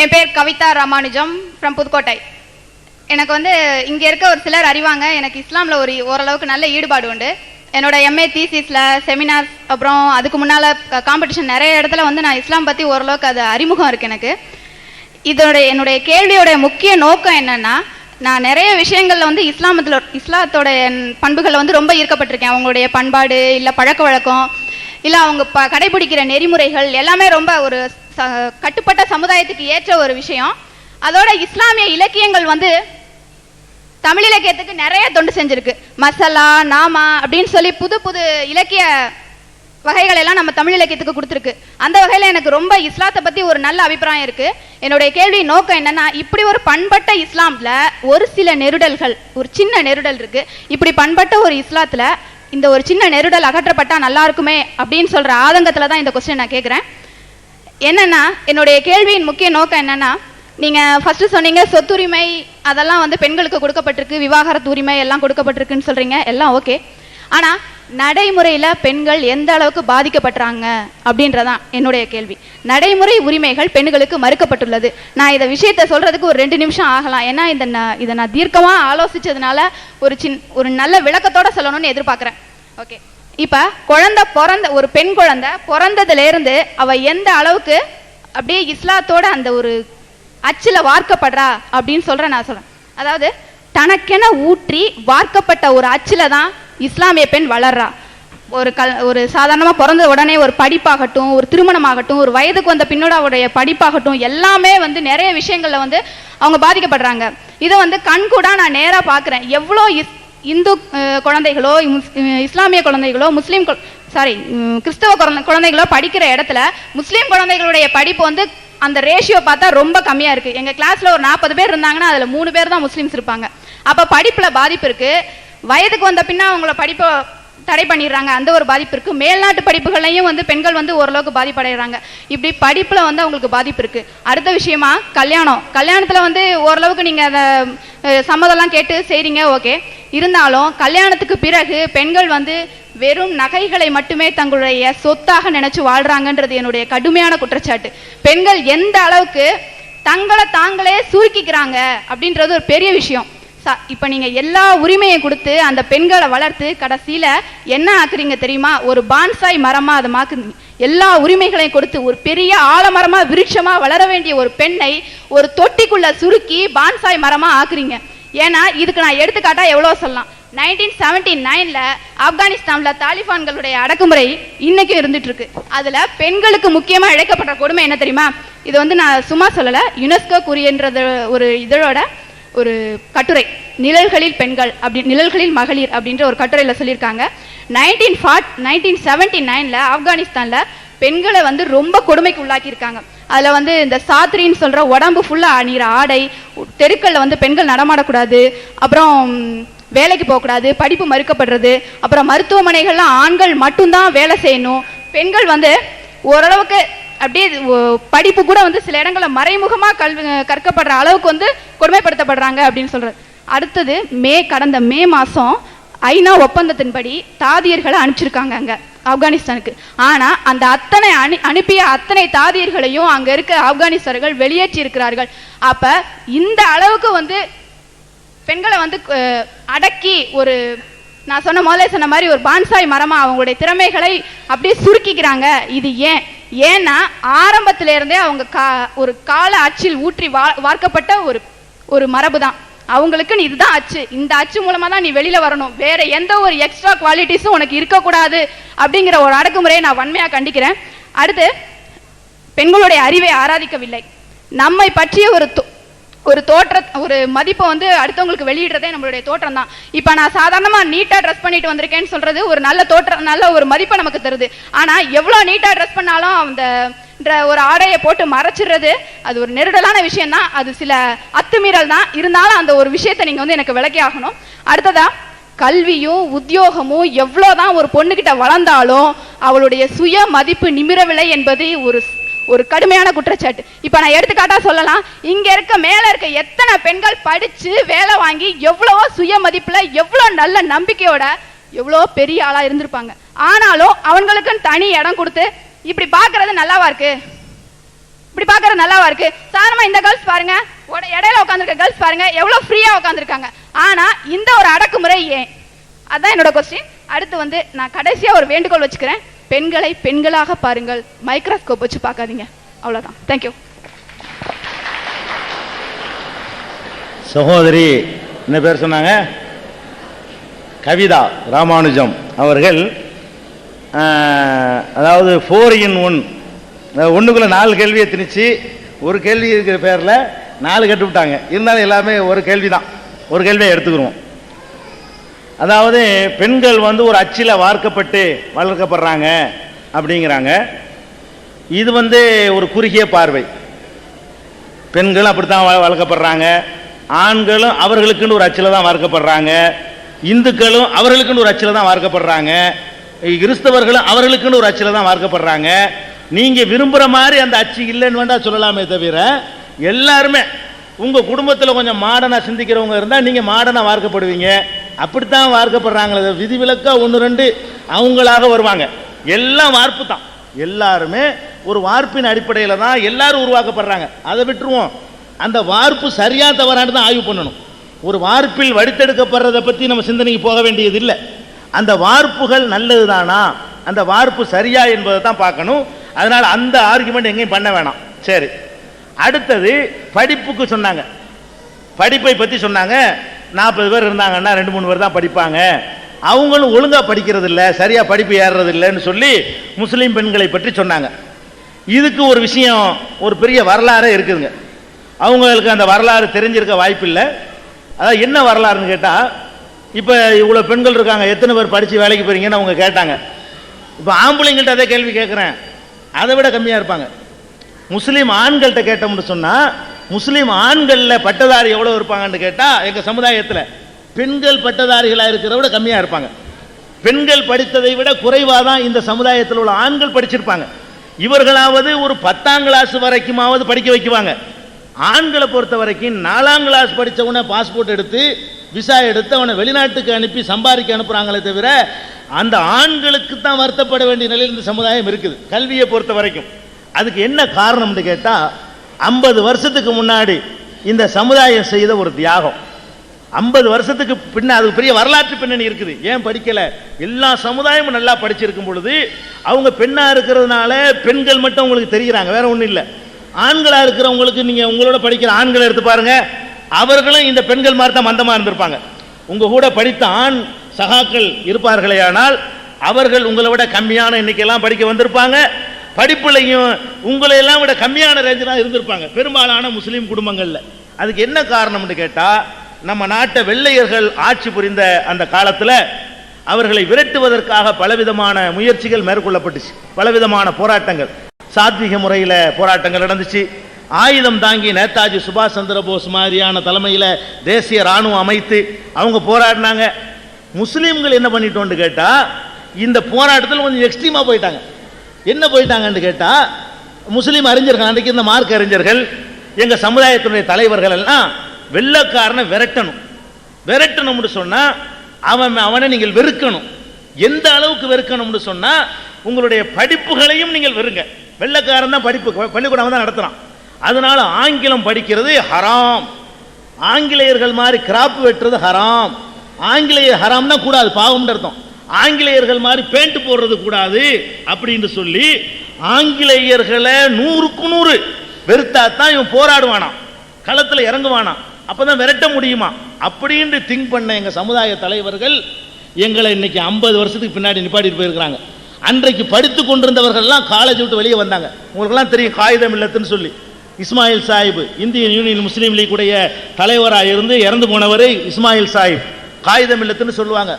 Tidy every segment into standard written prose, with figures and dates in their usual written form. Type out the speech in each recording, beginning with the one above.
என் பேர் கவிதா ராமானுஜம் ஃப்ரம் புதுக்கோட்டை. எனக்கு வந்து இங்கே இருக்க ஒரு சிலர் அறிவாங்க. எனக்கு இஸ்லாமில் ஓரளவுக்கு நல்ல ஈடுபாடு உண்டு. என்னோட எம்ஏ தீசிஸில் செமினார்ஸ் அப்புறம் அதுக்கு முன்னால் காம்படிஷன் நிறைய இடத்துல வந்து நான் இஸ்லாம் பற்றி ஓரளவுக்கு அது அறிமுகம் இருக்குது எனக்கு. என்னுடைய கேள்வியோட முக்கிய நோக்கம் என்னென்னா, நான் நிறைய விஷயங்களில் வந்து இஸ்லாத்தோட பண்புகளில் வந்து ரொம்ப ஈர்க்கப்பட்டிருக்கேன். அவங்களுடைய பண்பாடு இல்லை பழக்க வழக்கம் இல்லை அவங்க கடைபிடிக்கிற நெறிமுறைகள் எல்லாமே ரொம்ப ஒரு கட்டுப்பட்ட சமுதாயத்துக்கு ஏற்ற ஒரு விஷயம். அதோட இஸ்லாமிய இலக்கியங்கள் வந்து தமிழ் இலக்கியத்துக்கு நிறைய தொண்டு செஞ்சிருக்கு. மசலா, நாமா அப்படின்னு சொல்லி புது புது இலக்கிய வகைகள் எல்லாம் நம்ம தமிழ் இலக்கியத்துக்கு கொடுத்துருக்கு. அந்த வகையில் எனக்கு ரொம்ப இஸ்லாத்தை பற்றி ஒரு நல்ல அபிப்பிராயம் இருக்குது. என்னுடைய கேள்வி நோக்கம் என்னென்னா, இப்படி ஒரு பண்பட்ட இஸ்லாமில் ஒரு சில நெருடல்கள், ஒரு சின்ன நெருடல் இருக்குது. இப்படி பண்பட்ட ஒரு இஸ்லாத்தில் இந்த ஒரு சின்ன நெருடல் அகற்றப்பட்டால் நல்லா இருக்குமே அப்படின்னு சொல்கிற ஆதங்கத்தில் தான் இந்த கொஸ்டின் நான் கேட்குறேன். என்னென்னா, என்னுடைய கேள்வியின் முக்கிய நோக்கம் என்னென்னா, நீங்கள் ஃபஸ்ட்டு சொன்னீங்க சொத்துரிமை அதெல்லாம் வந்து பெண்களுக்கு கொடுக்கப்பட்டிருக்கு, விவாகரத்து உரிமை எல்லாம் கொடுக்கப்பட்டிருக்குன்னு சொல்கிறீங்க, எல்லாம் ஓகே. ஆனால் நடைமுறையில் பெண்கள் எந்த அளவுக்கு பாதிக்கப்படுறாங்க அப்படின்றதான் என்னுடைய கேள்வி. நடைமுறை உரிமைகள் பெண்களுக்கு மறுக்கப்பட்டுள்ளது. நான் இந்த விஷயத்தை சொல்கிறதுக்கு ஒரு 2 நிமிஷம் ஆகலாம். ஏன்னா இதை நான் தீர்க்கமாக ஆலோசித்ததுனால ஒரு நல்ல விளக்கத்தோடு சொல்லணும்னு எதிர்பார்க்குறேன். ஓகே, இப்போ ஒரு பெண் குழந்தை பிறந்ததுலேருந்து அவள் எந்த அளவுக்கு அப்படியே இஸ்லாத்தோட அந்த ஒரு அச்சில் வார்க்கப்படுறா அப்படின்னு நான் சொல்கிறேன். அதாவது தனக்கென ஊற்றி வார்க்கப்பட்ட ஒரு அச்சில் தான் இஸ்லாமிய பெண் வளர்றா. ஒரு சாதாரணமாக பிறந்த உடனே ஒரு படிப்பாகட்டும், ஒரு திருமணமாகட்டும், ஒரு வயதுக்கு வந்த பின்னோட அவருடைய படிப்பாகட்டும், எல்லாமே வந்து நிறைய விஷயங்களில் வந்து அவங்க பாதிக்கப்படுறாங்க. இதை வந்து கண்கூடா நான் நேராக பார்க்குறேன். எவ்வளோ இந்து குழந்தைகளோ, இஸ்லாமிய குழந்தைகளோ, கிறிஸ்தவ குழந்தைகளோ படிக்கிற இடத்துல முஸ்லீம் குழந்தைகளுடைய படிப்பு வந்து அந்த ரேஷியோ பார்த்தா ரொம்ப கம்மியாக இருக்குது. எங்கள் கிளாஸில் ஒரு 40 பேர் இருந்தாங்கன்னா அதில் 3 பேர் தான் முஸ்லீம்ஸ் இருப்பாங்க. அப்போ படிப்பில் பாதிப்பு இருக்குது. வயதுக்கு வந்த பின்னா அவங்கள படிப்பை தடை பண்ணிடுறாங்க, அந்த ஒரு பாதிப்பு இருக்குது. மேல்நாட்டு படிப்புகளையும் வந்து பெண்கள் வந்து ஓரளவுக்கு பாதிப்படைகிறாங்க. இப்படி படிப்பில் வந்து அவங்களுக்கு பாதிப்பு இருக்குது. அடுத்த விஷயமா கல்யாணத்தில் வந்து ஓரளவுக்கு நீங்கள் அதை சம்மதம்லாம் கேட்டு செய்கிறீங்க, ஓகே. இருந்தாலும் கல்யாணத்துக்கு பிறகு பெண்கள் வந்து வெறும் நகைகளை மட்டுமே தங்களுடைய சொத்தாக நினைச்சு வாழ்றாங்கன்றது என்னுடைய கடுமையான குற்றச்சாட்டு. பெண்கள் எந்த அளவுக்கு தங்களை தாங்களே சுருக்கிக்கிறாங்க அப்படின்றது ஒரு பெரிய விஷயம். இப்போ நீங்கள் எல்லா உரிமையை கொடுத்து அந்த பெண்களை வளர்த்து கடைசியில் என்ன ஆக்குறீங்க தெரியுமா? ஒரு பான்சாய் மரமாக அதை மாக்குறீங்க. எல்லா உரிமைகளையும் கொடுத்து ஒரு பெரிய ஆலமரமாக விருட்சமாக வளர வேண்டிய ஒரு பெண்ணை ஒரு தொட்டிக்குள்ளே சுருக்கி பான்சாய் மரமாக ஆக்குறீங்க. ஏன்னா இதுக்கு நான் எடுத்துக்காட்டாக எவ்வளோ சொல்லலாம். 1979 ஆப்கானிஸ்தானில் தாலிபான்களுடைய அடக்குமுறை இன்னைக்கும் இருந்துட்டு இருக்கு. அதில் பெண்களுக்கு முக்கியமாக இழைக்கப்பட்ட கொடுமை என்ன தெரியுமா? இது வந்து நான் சும்மா சொல்லலை, யுனெஸ்கோ கூறியன்றது ஒரு இதழோட ஒரு கட்டுரை, நிழல்களில் மகளிர் அப்படின்ற ஒரு கட்டுரையில் சொல்லியிருக்காங்க. 1979 ஆப்கானிஸ்தானில் பெண்களை வந்து ரொம்ப கொடுமைக்கு உள்ளாக்கியிருக்காங்க. அதில் வந்து இந்த சாத்ரின்னு சொல்கிற உடம்பு ஃபுல்லாக அணிகிற ஆடை, தெருக்களில் வந்து பெண்கள் நடமாடக்கூடாது, அப்புறம் வேலைக்கு போகக்கூடாது, படிப்பு மறுக்கப்படுறது, அப்புறம் மருத்துவமனைகள்லாம் ஆண்கள் மட்டும்தான் வேலை செய்யணும், பெண்கள் வந்து ஓரளவுக்கு அப்படியே படிப்பு கூட வந்து சில இடங்களில் மறைமுகமாக கற்கப்படுற அளவுக்கு வந்து கொடுமைப்படுத்தப்படுறாங்க அப்படின்னு சொல்கிறது. அடுத்தது கடந்த மே மாதம் ஐநா ஒப்பந்தத்தின்படி தாதியர்களை அனுப்பிச்சிருக்காங்க அங்கே ஆப்கானிஸ்தானுக்கு. ஆனால் அந்த அனுப்பிய அத்தனை தாதியர்களையும் அங்கே இருக்க ஆப்கானிஸ்தானர்கள் வெளியேற்றி இருக்கிறார்கள். அப்போ இந்த அளவுக்கு வந்து பெண்களை வந்து அடக்கி நான் முதல்ல சொன்ன மாதிரி ஒரு பான்சாய் மரமா அவங்களுடைய திறமைகளை அப்படியே சுருக்கிக்கிறாங்க. இது ஏன்னா ஆரம்பத்திலிருந்தே அவங்க ஒரு கால அச்சில் ஊற்றி வார்க்கப்பட்ட ஒரு மரபு தான் அவங்களுக்கு. இதுதான் அச்சு, இந்த அச்சு மூலமா தான் நீ வெளியில வரணும், வேற எந்த ஒரு எக்ஸ்ட்ரா குவாலிட்டிஸும் உனக்கு இருக்கக்கூடாது அப்படிங்கிற ஒரு அடக்குமுறையை நான் வன்மையாக கண்டிக்கிறேன். அடுத்து, பெண்களுடைய அறிவை ஆராதிக்கவில்லை. நம்மை பற்றிய ஒரு மதிப்பை வந்து அடுத்தவங்களுக்கு வெளியிடுறதே நம்மளுடைய தோற்றம் தான். இப்போ நான் சாதாரணமாக நீட்டாக ட்ரெஸ் பண்ணிட்டு வந்திருக்கேன்னு சொல்றது ஒரு நல்ல ஒரு மதிப்பை நமக்கு தருது. ஆனால் எவ்வளோ நீட்டாக ட்ரெஸ் பண்ணாலும் அந்த ஒரு ஆடையை போட்டு மறைச்சிடுறது அது ஒரு நெருடலான விஷயம் தான். அது சில அத்துமீறல் தான். இருந்தாலும் அந்த ஒரு விஷயத்தை நீங்கள் வந்து எனக்கு விளக்கி ஆகணும். அடுத்ததா, கல்வியும் உத்தியோகமும் எவ்வளோதான் ஒரு பொண்ணுகிட்ட வளர்ந்தாலும் அவளுடைய சுய மதிப்பு நிமிரவில்லை என்பது ஒரு கடுமையான குற்றச்சாட்டு. இப்போ நான் எடுத்துக்காட்டா சொல்லலாம், இங்க மேல இருக்க எத்தனை பெண்கள் படிச்சு வேலை வாங்கி எவ்வளவோ சுய மதிப்புல எவ்வளோ நல்ல நம்பிக்கையோட எவ்வளோ பெரிய ஆளா இருந்திருப்பாங்க. ஆனாலும் அவங்களுக்குன்னு தனி இடம் கொடுத்து இப்படி பார்க்கறது நல்லாவா இருக்கு? இப்படி பாக்குறது நல்லாவா இருக்கு? சாதாரணமா இந்த கேர்ள்ஸ் பாருங்க, இடையில உட்காந்துருக்க கேர்ள்ஸ் பாருங்க எவ்வளவு ஃப்ரீயா உட்காந்துருக்காங்க. ஆனா இந்த ஒரு அடக்குமுறை ஏன்? அதான் என்னோட கொஸ்டின். அடுத்து வந்து நான் கடைசியா ஒரு வேண்டுகோள் வச்சுக்கிறேன். பெண்களை பெண்களாக பாருங்கள், மைக்ரோஸ்கோப் வச்சு பார்க்காதீங்க. அவ்வளவுதான். தேங்க்யூ. சகோதரி என்ன பேர் சொன்னாங்க? கவிதா ராமானுஜம் அவர்கள். அதாவது 4 in 1, ஒன்றுக்குள்ள 4 கேள்வியை திணிச்சு ஒரு கேள்வி இருக்கிற பேரில் 4 கட்டு விட்டாங்க. இருந்தாலும் எல்லாமே ஒரு கேள்வி தான், ஒரு கேள்வியை எடுத்துக்கிறோம். அதாவது பெண்கள் வந்து ஒரு அச்சில் வார்க்கப்பட்டு வளர்க்கப்படுறாங்க அப்படிங்கிறாங்க. இது வந்து ஒரு குறுகிய பார்வை. பெண்களும் அப்படித்தான் வளர்க்கப்படுறாங்க, ஆண்களும் அவர்களுக்குன்னு ஒரு அச்சில் தான் வார்க்கப்படுறாங்க, இந்துக்களும் அவர்களுக்குன்னு ஒரு அச்சில் தான் வார்க்கப்படுறாங்க, கிறிஸ்தவர்களும் அவர்களுக்குன்னு ஒரு அச்சில் தான் வார்க்கப்படுறாங்க. நீங்க விரும்புற மாதிரி அந்த அச்சு இல்லைன்னு வேண்டா சொல்லலாமே தவிர, எல்லாருமே உங்க குடும்பத்தில் கொஞ்சம் மாடனா சிந்திக்கிறவங்க இருந்தா நீங்க மாடனா வார்க்கப்படுவீங்க. அப்படித்தான் வார்க்கப்படுறாங்களே, விதிவிலக்கா 1 2 அவங்களாக வருவாங்க. எல்லாம் வார்ப்பு தான். எல்லாருமே ஒரு வார்ப்பின் அடிப்படையில் தான் எல்லாரும் உருவாக்கப்படுறாங்க. அதை விட்டுருவோம். அந்த வார்ப்பு சரியா தவறானு தான் ஆய்வு பண்ணணும். ஒரு வார்ப்பில் வடித்தெடுக்கப்படுறதை பற்றி நம்ம சிந்தனைக்கு போக வேண்டியது இல்லை. அந்த வார்ப்புகள் நல்லது தானா, அந்த வார்ப்பு சரியா என்பதை தான் பார்க்கணும். அதனால அந்த ஆர்குமெண்ட் எங்கேயும் பண்ண வேணாம். சரி, அடுத்தது படிப்புக்கு சொன்னாங்க. படிப்பை பற்றி சொன்னாங்க. 40 பேர் இருந்தாங்கன்னா 2-3 பேர் தான் படிப்பாங்க, அவங்களும் ஒழுங்கா படிக்கிறது இல்லை, சரியா படிப்பு ஏறுறது இல்லைன்னு சொல்லி முஸ்லீம் பெண்களை பற்றி சொன்னாங்க. இதுக்கு ஒரு விஷயம், ஒரு பெரிய வரலாறு இருக்குதுங்க. அவங்களுக்கு அந்த வரலாறு தெரிஞ்சிருக்க வாய்ப்பு இல்லை. அதாவது என்ன வரலாறுன்னு கேட்டால், இப்போ இவ்வளோ பெண்கள் இருக்காங்க, எத்தனை பேர் படித்து வேலைக்கு போறீங்கன்னு அவங்க கேட்டாங்க. இப்போ ஆம்பளைங்கள்ட்ட அதே கேள்வி கேட்குறேன், அதை விட கம்மியாக இருப்பாங்க. முஸ்லீம் ஆண்கள்கிட்ட கேட்டோம்னு சொன்னால், முஸ்லீம் ஆண்களில் பட்டதாரி எவ்வளோ இருப்பாங்கன்னு கேட்டால், எங்கள் சமுதாயத்தில் பெண்கள் பட்டதாரிகளாக இருக்கிறத விட கம்மியாக இருப்பாங்க. பெண்கள் படித்ததை விட குறைவாக தான் இந்த சமுதாயத்தில் உள்ள ஆண்கள் படிச்சிருப்பாங்க. இவர்களாவது ஒரு 10ஆம் கிளாஸ் வரைக்குமாவது படிக்க வைக்குவாங்க. ஆண்களை பொறுத்த வரைக்கும் 4ஆம் கிளாஸ் படித்தவனை பாஸ்போர்ட் எடுத்து விசா எடுத்து அவனை வெளிநாட்டுக்கு அனுப்பி சம்பாதிக்க அனுப்புகிறாங்களே தவிர, அந்த ஆண்களுக்கு தான் வருத்தப்பட வேண்டிய நிலையில் இந்த சமுதாயம் இருக்குது கல்வியை பொறுத்த வரைக்கும். அதுக்கு என்ன காரணம்னு கேட்டால், 50 வருஷத்துக்கு முன்னாடி இந்த சமுதாயம் செய்த ஒரு தியாகம். 50 வருஷத்துக்கு பின்ன அதுக்கு பெரிய வரலாற்று பின்னணி இருக்குது. ஏன் படிக்கல? எல்லா சமுதாயமும் நல்லா படிச்சிருக்கும் பொழுது அவங்க பெண்ணா இருக்கிறதுனால பெண்கள் மட்டும் உங்களுக்கு தெரிகிறாங்க, வேற ஒன்றும் இல்லை. ஆண்களா இருக்கிறவங்களுக்கு நீங்க உங்களோட படிக்கிற ஆண்களை எடுத்து பாருங்க, அவர்களும் இந்த பெண்கள் மாதிரி தான் மந்தமா இருந்திருப்பாங்க. உங்க கூட படித்த ஆண் சகாக்கள் இருப்பார்களே, ஆனால் அவர்கள் உங்களை விட கம்மியான எண்ணிக்கையெல்லாம் படிக்க வந்திருப்பாங்க. படிப்புலையும் உங்களை எல்லாம் விட கம்மியான ரேஞ்சில் தான் இருந்திருப்பாங்க பெரும்பாலான முஸ்லீம் குடும்பங்கள்ல. அதுக்கு என்ன காரணம்னு கேட்டா, நம்ம நாட்டை வெள்ளையர்கள் ஆட்சி புரிந்த அந்த காலத்தில் அவர்களை விரட்டுவதற்காக பலவிதமான முயற்சிகள் மேற்கொள்ளப்பட்டுச்சு, பலவிதமான போராட்டங்கள், சாத்வீக முறையில் போராட்டங்கள் நடந்துச்சு. ஆயுதம் தாங்கி நேதாஜி சுபாஷ் சந்திர போஸ் மாதிரியான தலைமையில் தேசிய ராணுவம் அமைத்து அவங்க போராடினாங்க. முஸ்லீம்கள் என்ன பண்ணிட்டோன்னு கேட்டா, இந்த போராட்டத்தில் கொஞ்சம் எக்ஸ்ட்ரீமா போயிட்டாங்க. என்ன போயிட்டாங்கன்னு கேட்டா, முஸ்லீம் அறிஞர்கள், அன்றைக்கு இந்த மார்க் அறிஞர்கள், எங்க சமுதாயத்தினுடைய தலைவர்கள் எல்லாம் வெள்ளக்காரனை விரட்டணும்னு சொன்னா அவனை நீங்கள் வெறுக்கணும். எந்த அளவுக்கு வெறுக்கணும்னு சொன்னா, உங்களுடைய படிப்புகளையும் நீங்கள் வெறுங்க. வெள்ளக்காரன் தான் படிப்பு பள்ளிக்கூடம் தான் நடத்துறான். அதனால ஆங்கிலம் படிக்கிறது ஹராம், ஆங்கிலேயர்கள் மாதிரி கிராப் வெட்டுறது ஹராம், ஆங்கிலேயர் ஹராம்னா கூடாது, பாவம்னு அர்த்தம். ஆங்கிலேயர்கள் மாதிரி பேண்ட் போடுறது கூடாது அப்படின்னு சொல்லி ஆங்கிலேயர்களை 100க்கு 100 வெறுத்தா தான் இவன் போராடுவானா, களத்தில் இறங்குவானா, அப்பதான் விரட்ட முடியுமா அப்படின்னு திங்க் பண்ண எங்க சமுதாய தலைவர்கள் எங்களை இன்னைக்கு 50 வருஷத்துக்கு பின்னாடி நிப்பாட்டிட்டு போயிருக்கிறாங்க. அன்றைக்கு படித்து கொண்டிருந்தவர்கள்லாம் காலேஜ் விட்டு வெளியே வந்தாங்க. உங்களுக்கெல்லாம் தெரியும், காகிதம் இல்லத்துன்னு சொல்லி இஸ்மாயில் சாஹிப், இந்தியன் யூனியன் முஸ்லீம் லீக் உடைய தலைவராக இருந்து இறந்து போனவர் இஸ்மாயில் சாஹிப், காகிதம் இல்லத்துன்னு சொல்லுவாங்க.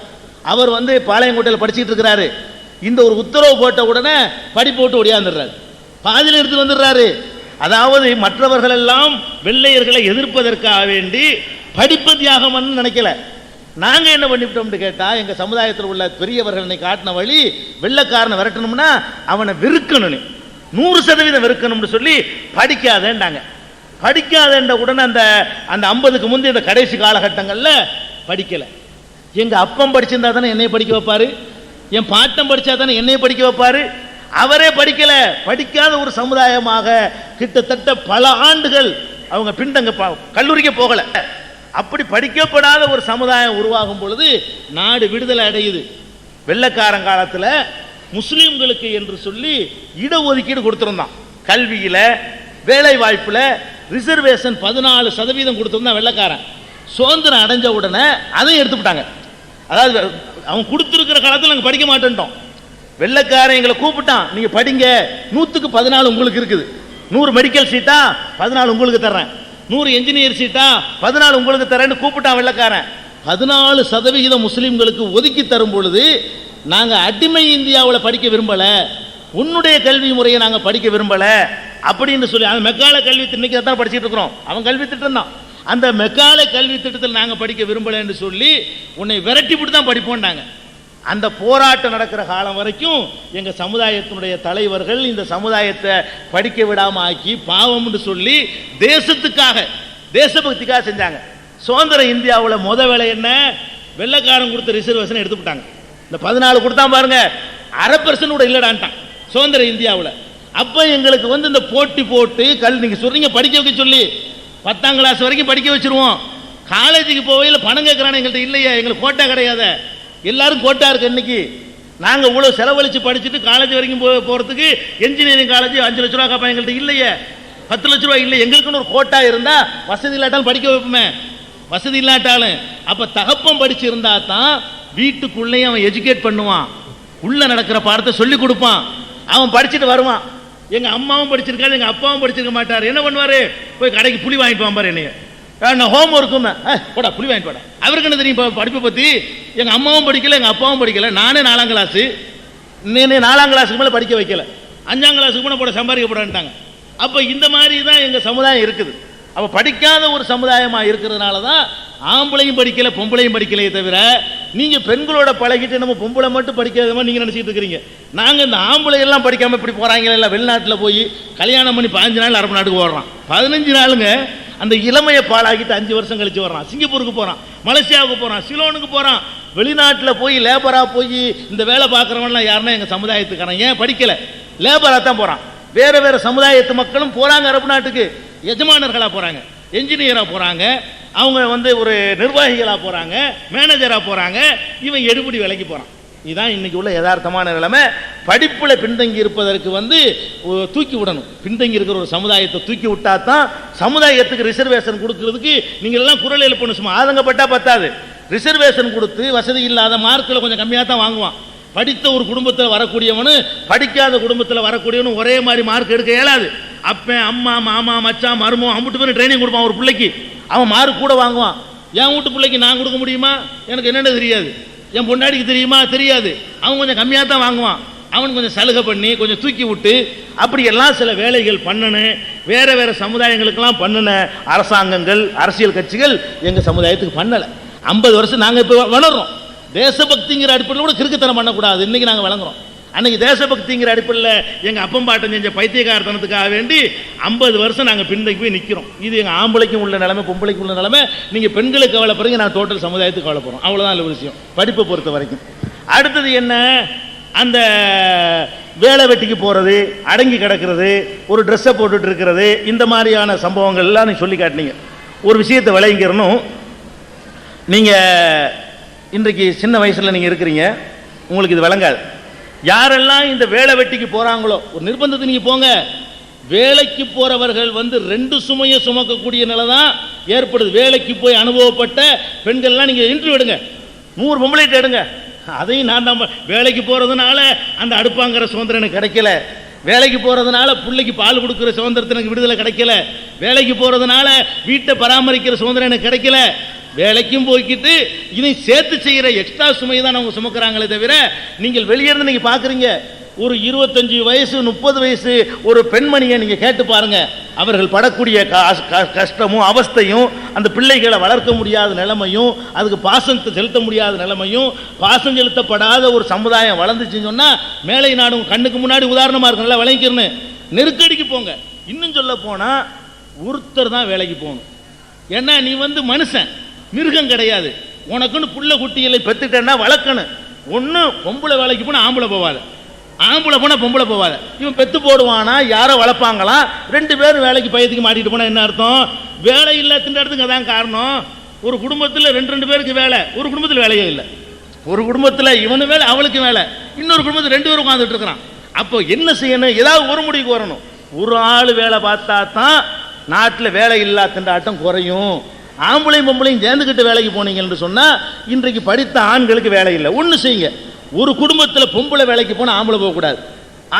அவர் பாளையங்கோட்டையில் படிச்சுட்டு இருக்கிறாரு. இந்த ஒரு உத்தரவு போட்ட உடனே படிப்பு விட்டு ஒடியாந்துடுறாரு, பாதியில் எடுத்து வந்துடுறாரு. அதாவது மற்றவர்கள் எல்லாம் வெள்ளையர்களை எதிர்ப்பதற்காக வேண்டி படிப்பு தியாகம் நினைக்கல. நாங்க என்ன பண்ணிவிட்டோம்னு கேட்டா, எங்க சமுதாயத்தில் உள்ள பெரியவர்கள் காட்டின வழி, வெள்ளைக்காரனை விரட்டணும்னா அவனை வெறுக்கணும், 100% வெறுக்கணும்னு சொல்லி படிக்காதேண்டாங்க. படிக்காதேண்ட உடனே அந்த 50க்கு முந்தைய இந்த கடைசி காலகட்டங்கள்ல படிக்கல. எங்க அப்பம் படிச்சிருந்தா தானே என்னைய படிக்க வைப்பாரு, என் பாட்டம் படிச்சா தானே என்னைய படிக்க வைப்பாரு. அவரே படிக்கல, படிக்காத ஒரு சமுதாயமாக கிட்டத்தட்ட பல ஆண்டுகள் அவங்க பின்தங்க கல்லூரிக்கு போகல. அப்படி படிக்கப்படாத ஒரு சமுதாயம் உருவாகும் பொழுது நாடு விடுதலை அடையுது. வெள்ளைக்காரன் காலத்தில் முஸ்லீம்களுக்கு என்று சொல்லி இடஒதுக்கீடு கொடுத்திருந்தான். கல்வியில, வேலை வாய்ப்புல ரிசர்வேஷன் 14% கொடுத்திருந்தான் வெள்ளைக்காரன். சுதந்திரம் அடைஞ்ச உடனே அதையும் எடுத்துட்டாங்க. அதாவது அவன் கொடுத்திருக்கிற காலத்தில் நாங்கள் படிக்க மாட்டேன்ட்டோம். வெள்ளைக்காரன் எங்களை கூப்பிட்டான், நீங்க படிங்க, 100க்கு 14 உங்களுக்கு இருக்குது, 100 மெடிக்கல் சீட்டா 14 உங்களுக்கு தர்றேன், 100 என்ஜினியர் சீட்டா 14 உங்களுக்கு தரேன்னு கூப்பிட்டான் வெள்ளைக்காரன். 14% முஸ்லிம்களுக்கு ஒதுக்கி தரும் பொழுது நாங்கள் அடிமை இந்தியாவில் படிக்க விரும்பல, உன்னுடைய கல்வி முறையை நாங்கள் படிக்க விரும்பல அப்படின்னு சொல்லி அந்த மெக்கால கல்வி இன்னைக்கு தான் படிச்சுட்டு இருக்கிறோம். அவன் கல்வி திட்டம் தான். அந்த மெக்கால கல்வி திட்டத்தில் நாங்கள் படிக்க விரும்பல என்று சொல்லி உன்னை விரட்டி விட்டு தான் படிப்போம்னாங்க. அந்த போராட்டம் நடக்கிற காலம் வரைக்கும் எங்க சமுதாயத்தினுடைய தலைவர்கள் இந்த சமுதாயத்தை படிக்க விடாம ஆக்கி பாவம்னு சொல்லி தேசத்துக்காக, தேசபக்திக்காக செஞ்சாங்க. சுதந்திர இந்தியாவில் முத வேலை என்ன? வெள்ளைக்காரன் கொடுத்த ரிசர்வேஷன் எடுத்துட்டாங்க. இந்த 14 கொடுத்தா பாருங்க, 1/2% கூட இல்லடான்ட்டான் சுதந்திர இந்தியாவில். அப்ப எங்களுக்கு இந்த போட்டி போட்டு நீங்க சொல்றீங்க படிக்க வைக்க சொல்லி 10ஆம் கிளாஸ் வரைக்கும் படிக்க வச்சிருவோம். காலேஜுக்கு போவையில் பணம் கேட்கறானே எங்கள்கிட்ட இல்லையா, எங்களுக்கு கோட்டா கிடையாது. எல்லாரும் கோட்டா இருக்கு. இன்னைக்கு நாங்க இவ்வளவு செலவழிச்சு படிச்சுட்டு காலேஜ் வரைக்கும் போறதுக்கு என்ஜினியரிங் காலேஜ் 5 லட்ச ரூபா காப்பா, எங்கள்கிட்ட இல்லையே 10 லட்ச ரூபா இல்லை. எங்களுக்குன்னு ஒரு கோட்டா இருந்தா வசதி இல்லாட்டாலும் படிக்க வைப்போமே, வசதி இல்லாட்டாலும். அப்ப தகப்பம் படிச்சிருந்தா தான் வீட்டுக்குள்ளேயும் அவன் எஜுகேட் பண்ணுவான், உள்ள நடக்கிற பாடத்தை சொல்லி கொடுப்பான், அவன் படிச்சுட்டு வருவான். எங்க அம்மாவும் படிச்சிருக்காரு, எங்க அப்பாவும் படிச்சிருக்க மாட்டார். என்ன பண்ணுவாரு? போய் கடைக்கு புளி வாங்கிட்டு வாம்பாரு. என்னைய நான் ஹோம் ஒர்க்கும் போடா புளி வாங்கிட்டு போட. அவருக்கு என்ன தெரியும் படிப்பை பத்தி? எங்க அம்மாவும் படிக்கல, எங்க அப்பாவும் படிக்கல. நானே 4ஆம் கிளாஸ், 4ஆம் கிளாஸுக்கு மேல படிக்க வைக்கல, 5ஆம் கிளாஸுக்கு மேல போட சம்பாதிக்கப்படான்ட்டாங்க. அப்ப இந்த மாதிரி தான் எங்க சமுதாயம் இருக்குது. அப்ப படிக்காத ஒரு சமுதாயமா இருக்கிறதுனால தான் ஆம்பளையும் படிக்கல பொம்பளையும் படிக்கலையே தவிர, நீங்க பெண்களோட பழகிட்டு நம்ம பொம்பளை மட்டும் படிக்காத மாதிரி நீங்க நினைச்சிட்டு இருக்கிறீங்க. நாங்க இந்த ஆம்பளை எல்லாம் படிக்காம இப்படி போறாங்க இல்ல, வெளிநாட்டில் போய் கல்யாணம் பண்ணி 15 நாள் அரபு நாட்டுக்கு ஓடுறான். 15 நாளுங்க அந்த இளமையை பாழாக்கிட்டு 5 வருஷம் கழிச்சு வர்றான். சிங்கப்பூருக்கு போறான், மலேசியாவுக்கு போறான், சிலோனுக்கு போறான். வெளிநாட்டில் போய் லேபரா போய் இந்த வேலை பார்க்குறவன்லாம் யாருன்னா எங்க சமுதாயத்துக்காரன். ஏன் படிக்கல? லேபரா தான் போறான். வேற வேற சமுதாயத்து மக்களும் போறாங்க அரபு நாட்டுக்கு, எஜமானர்களா போறாங்க, என்ஜினியரா போறாங்க, அவங்க ஒரு நிர்வாகிகளா போறாங்க, மேனேஜரா போறாங்க. இவன் எடுபடி வேலைக்கு போறான். இதுதான் இன்னைக்கு உள்ள யதார்த்தமான நிலைமை. படிப்புல பின்தங்கி இருப்பதற்கு தூக்கி விடணும். பின்தங்கி இருக்கிற ஒரு சமுதாயத்தை தூக்கி விட்டா தான் சமுதாயத்துக்கு ரிசர்வேஷன் கொடுக்கிறதுக்கு நீங்க எல்லாம் குரல் எழுப்பணும். சும்மா ஆதங்கப்பட்டா பத்தாது. ரிசர்வேஷன் கொடுத்து வசதி இல்லாத மார்க்கில் கொஞ்சம் கம்மியாக தான் வாங்குவான். படித்த ஒரு குடும்பத்தில் வரக்கூடியவனு படிக்காத குடும்பத்தில் வரக்கூடியவனு ஒரே மாதிரி மார்க் எடுக்க இயலாது. அப்பன், அம்மா, மாமா, மச்சான், மருமம் அம்பிட்டு பேர் ட்ரைனிங் கொடுப்பான் ஒரு பிள்ளைக்கு. அவன் மார்க் கூட வாங்குவான். என் வீட்டு பிள்ளைக்கு நான் கொடுக்க முடியுமா? எனக்கு என்னென்ன தெரியாது. என் பொண்டாடிக்கு தெரியுமா? தெரியாது. அவன் கொஞ்சம் கம்மியாக தான் வாங்குவான். அவனுக்கு கொஞ்சம் சலுகை பண்ணி கொஞ்சம் தூக்கி விட்டு அப்படியெல்லாம் சில வேலைகள் பண்ணணும். வேற வேற சமுதாயங்களுக்கெல்லாம் பண்ணின அரசாங்கங்கள், அரசியல் கட்சிகள் எங்கள் சமுதாயத்துக்கு பண்ணலை. 50 வருஷம் நாங்கள் இப்போ வளர்றோம். தேசபக்திங்கிற அடிப்படையில் கூட கிறுக்குத்தனம் பண்ணக்கூடாது. இன்னைக்கு நாங்கள் வழங்குறோம். அன்னைக்கு தேசபக்திங்கிற அடிப்படையில் எங்கள் அப்பம்பாட்டம் செஞ்ச பைத்தியக்காரத்தனத்துக்காக வேண்டி 50 வருஷம் நாங்கள் பின்தங்கி போய் நிற்கிறோம். இது எங்கள் ஆம்பளைக்கும் உள்ள நிலைமை, பொம்பளைக்கும் உள்ள நிலைமை. நீங்கள் பெண்களுக்கு கவலைப்படுறீங்க, நான் டோட்டல் சமுதாயத்துக்கு கவலைப்படுறோம். அவ்வளோதான் இல்லை விஷயம் படிப்பை பொறுத்த வரைக்கும். அடுத்தது என்ன? அந்த வேலை வெட்டிக்கு போகிறது, அடங்கி கிடக்கிறது, ஒரு ட்ரெஸ்ஸை போட்டுட்டு இருக்கிறது, இந்த மாதிரியான சம்பவங்கள் எல்லாம் நீங்கள் சொல்லி காட்டினீங்க. ஒரு விஷயத்தை விளங்கிக்கிறணும். நீங்கள் இன்றைக்கு சின்ன வயசில் நீங்கள் இருக்கிறீங்க, உங்களுக்கு இது விளங்காது. யாரெல்லாம் இந்த வேலை வெட்டிக்கு போகிறாங்களோ, ஒரு நிர்பந்தத்தை நீங்கள் போங்க. வேலைக்கு போகிறவர்கள் 2 சுமையை சுமக்கக்கூடிய நிலை தான் ஏற்படுது. வேலைக்கு போய் அனுபவப்பட்ட பெண்கள்லாம் நீங்கள் இன்டர்வியூ எடுங்க, 100 பொம்பளைட்டு எடுங்க. அதையும் நான் தான் வேலைக்கு போகிறதுனால அந்த அடுப்பாங்கிற சுதந்திரம் எனக்கு கிடைக்கல, வேலைக்கு போகிறதுனால பிள்ளைக்கு பால் கொடுக்குற சுதந்திரத்தை எனக்கு விடுதலை கிடைக்கல, வேலைக்கு போகிறதுனால வீட்டை பராமரிக்கிற சுதந்திரம் எனக்கு கிடைக்கல. வேலைக்கும் போய்கிட்டு இதை சேர்த்து செய்கிற எக்ஸ்ட்ரா சுமையை தான் அவங்க சுமக்கிறாங்களே தவிர, நீங்கள் வெளியிருந்து நீங்கள் பார்க்குறீங்க ஒரு 25 வயசு 30 வயசு ஒரு பெண்மணியை நீங்கள் கேட்டு பாருங்க, அவர்கள் படக்கூடிய கஷ்டமும் அவஸ்தையும், அந்த பிள்ளைகளை வளர்க்க முடியாத நிலைமையும், அதுக்கு பாசத்தை செலுத்த முடியாத நிலைமையும், பாசம் செலுத்தப்படாத ஒரு சமுதாயம் வளர்ந்துச்சுன்னு சொன்னால் மேலை நாடும் கண்ணுக்கு முன்னாடி உதாரணமாக இருக்கு. நல்லா விளங்கிக்கிறேன்னு நெருக்கடிக்கு போங்க. இன்னும் சொல்ல போனால் ஒருத்தர் தான் வேலைக்கு போகணும். ஏன்னா நீ மனுஷன், மிருகம் கிடையாது. உனக்குன்னு புள்ள குட்டிகளை பெற்றுட்டேன்னா வளர்க்கணும். ஒன்று பொம்பளை வேலைக்கு போனால் ஆம்பளை போவாது, ஆம்பளை போனா பொம்பளை போவாத. இவன் பெத்து போடுவானா, யாரோ வளர்ப்பாங்களா, 2 பேரும் வேலைக்கு பயத்துக்கு மாட்டிட்டு போனா என்ன அர்த்தம்? வேலை இல்லை திண்டறதுக்கு அதான் காரணம். ஒரு குடும்பத்தில் 2 பேருக்கு வேலை, ஒரு குடும்பத்தில் வேலையே இல்லை. ஒரு குடும்பத்தில் இவனு வேலை அவளுக்கு வேலை, இன்னொரு குடும்பத்தில் 2 பேரும் உட்காந்துட்டு இருக்கிறான். அப்போ என்ன செய்யணும்? ஏதாவது ஒரு முடிவுக்கு வரணும். ஒரு ஆள் வேலை பார்த்தா தான் நாட்டில் வேலை இல்லா திண்டாட்டம் குறையும். ஆம்பளையும் பொம்பளையும் சேர்ந்துக்கிட்டு வேலைக்கு போனீங்கன்னு சொன்னால் இன்றைக்கு படித்த ஆண்களுக்கு வேலை இல்லை. ஒன்று செய்யுங்க, ஒரு குடும்பத்தில் பொம்பளை வேலைக்கு போனால் ஆம்பளை போகக்கூடாது,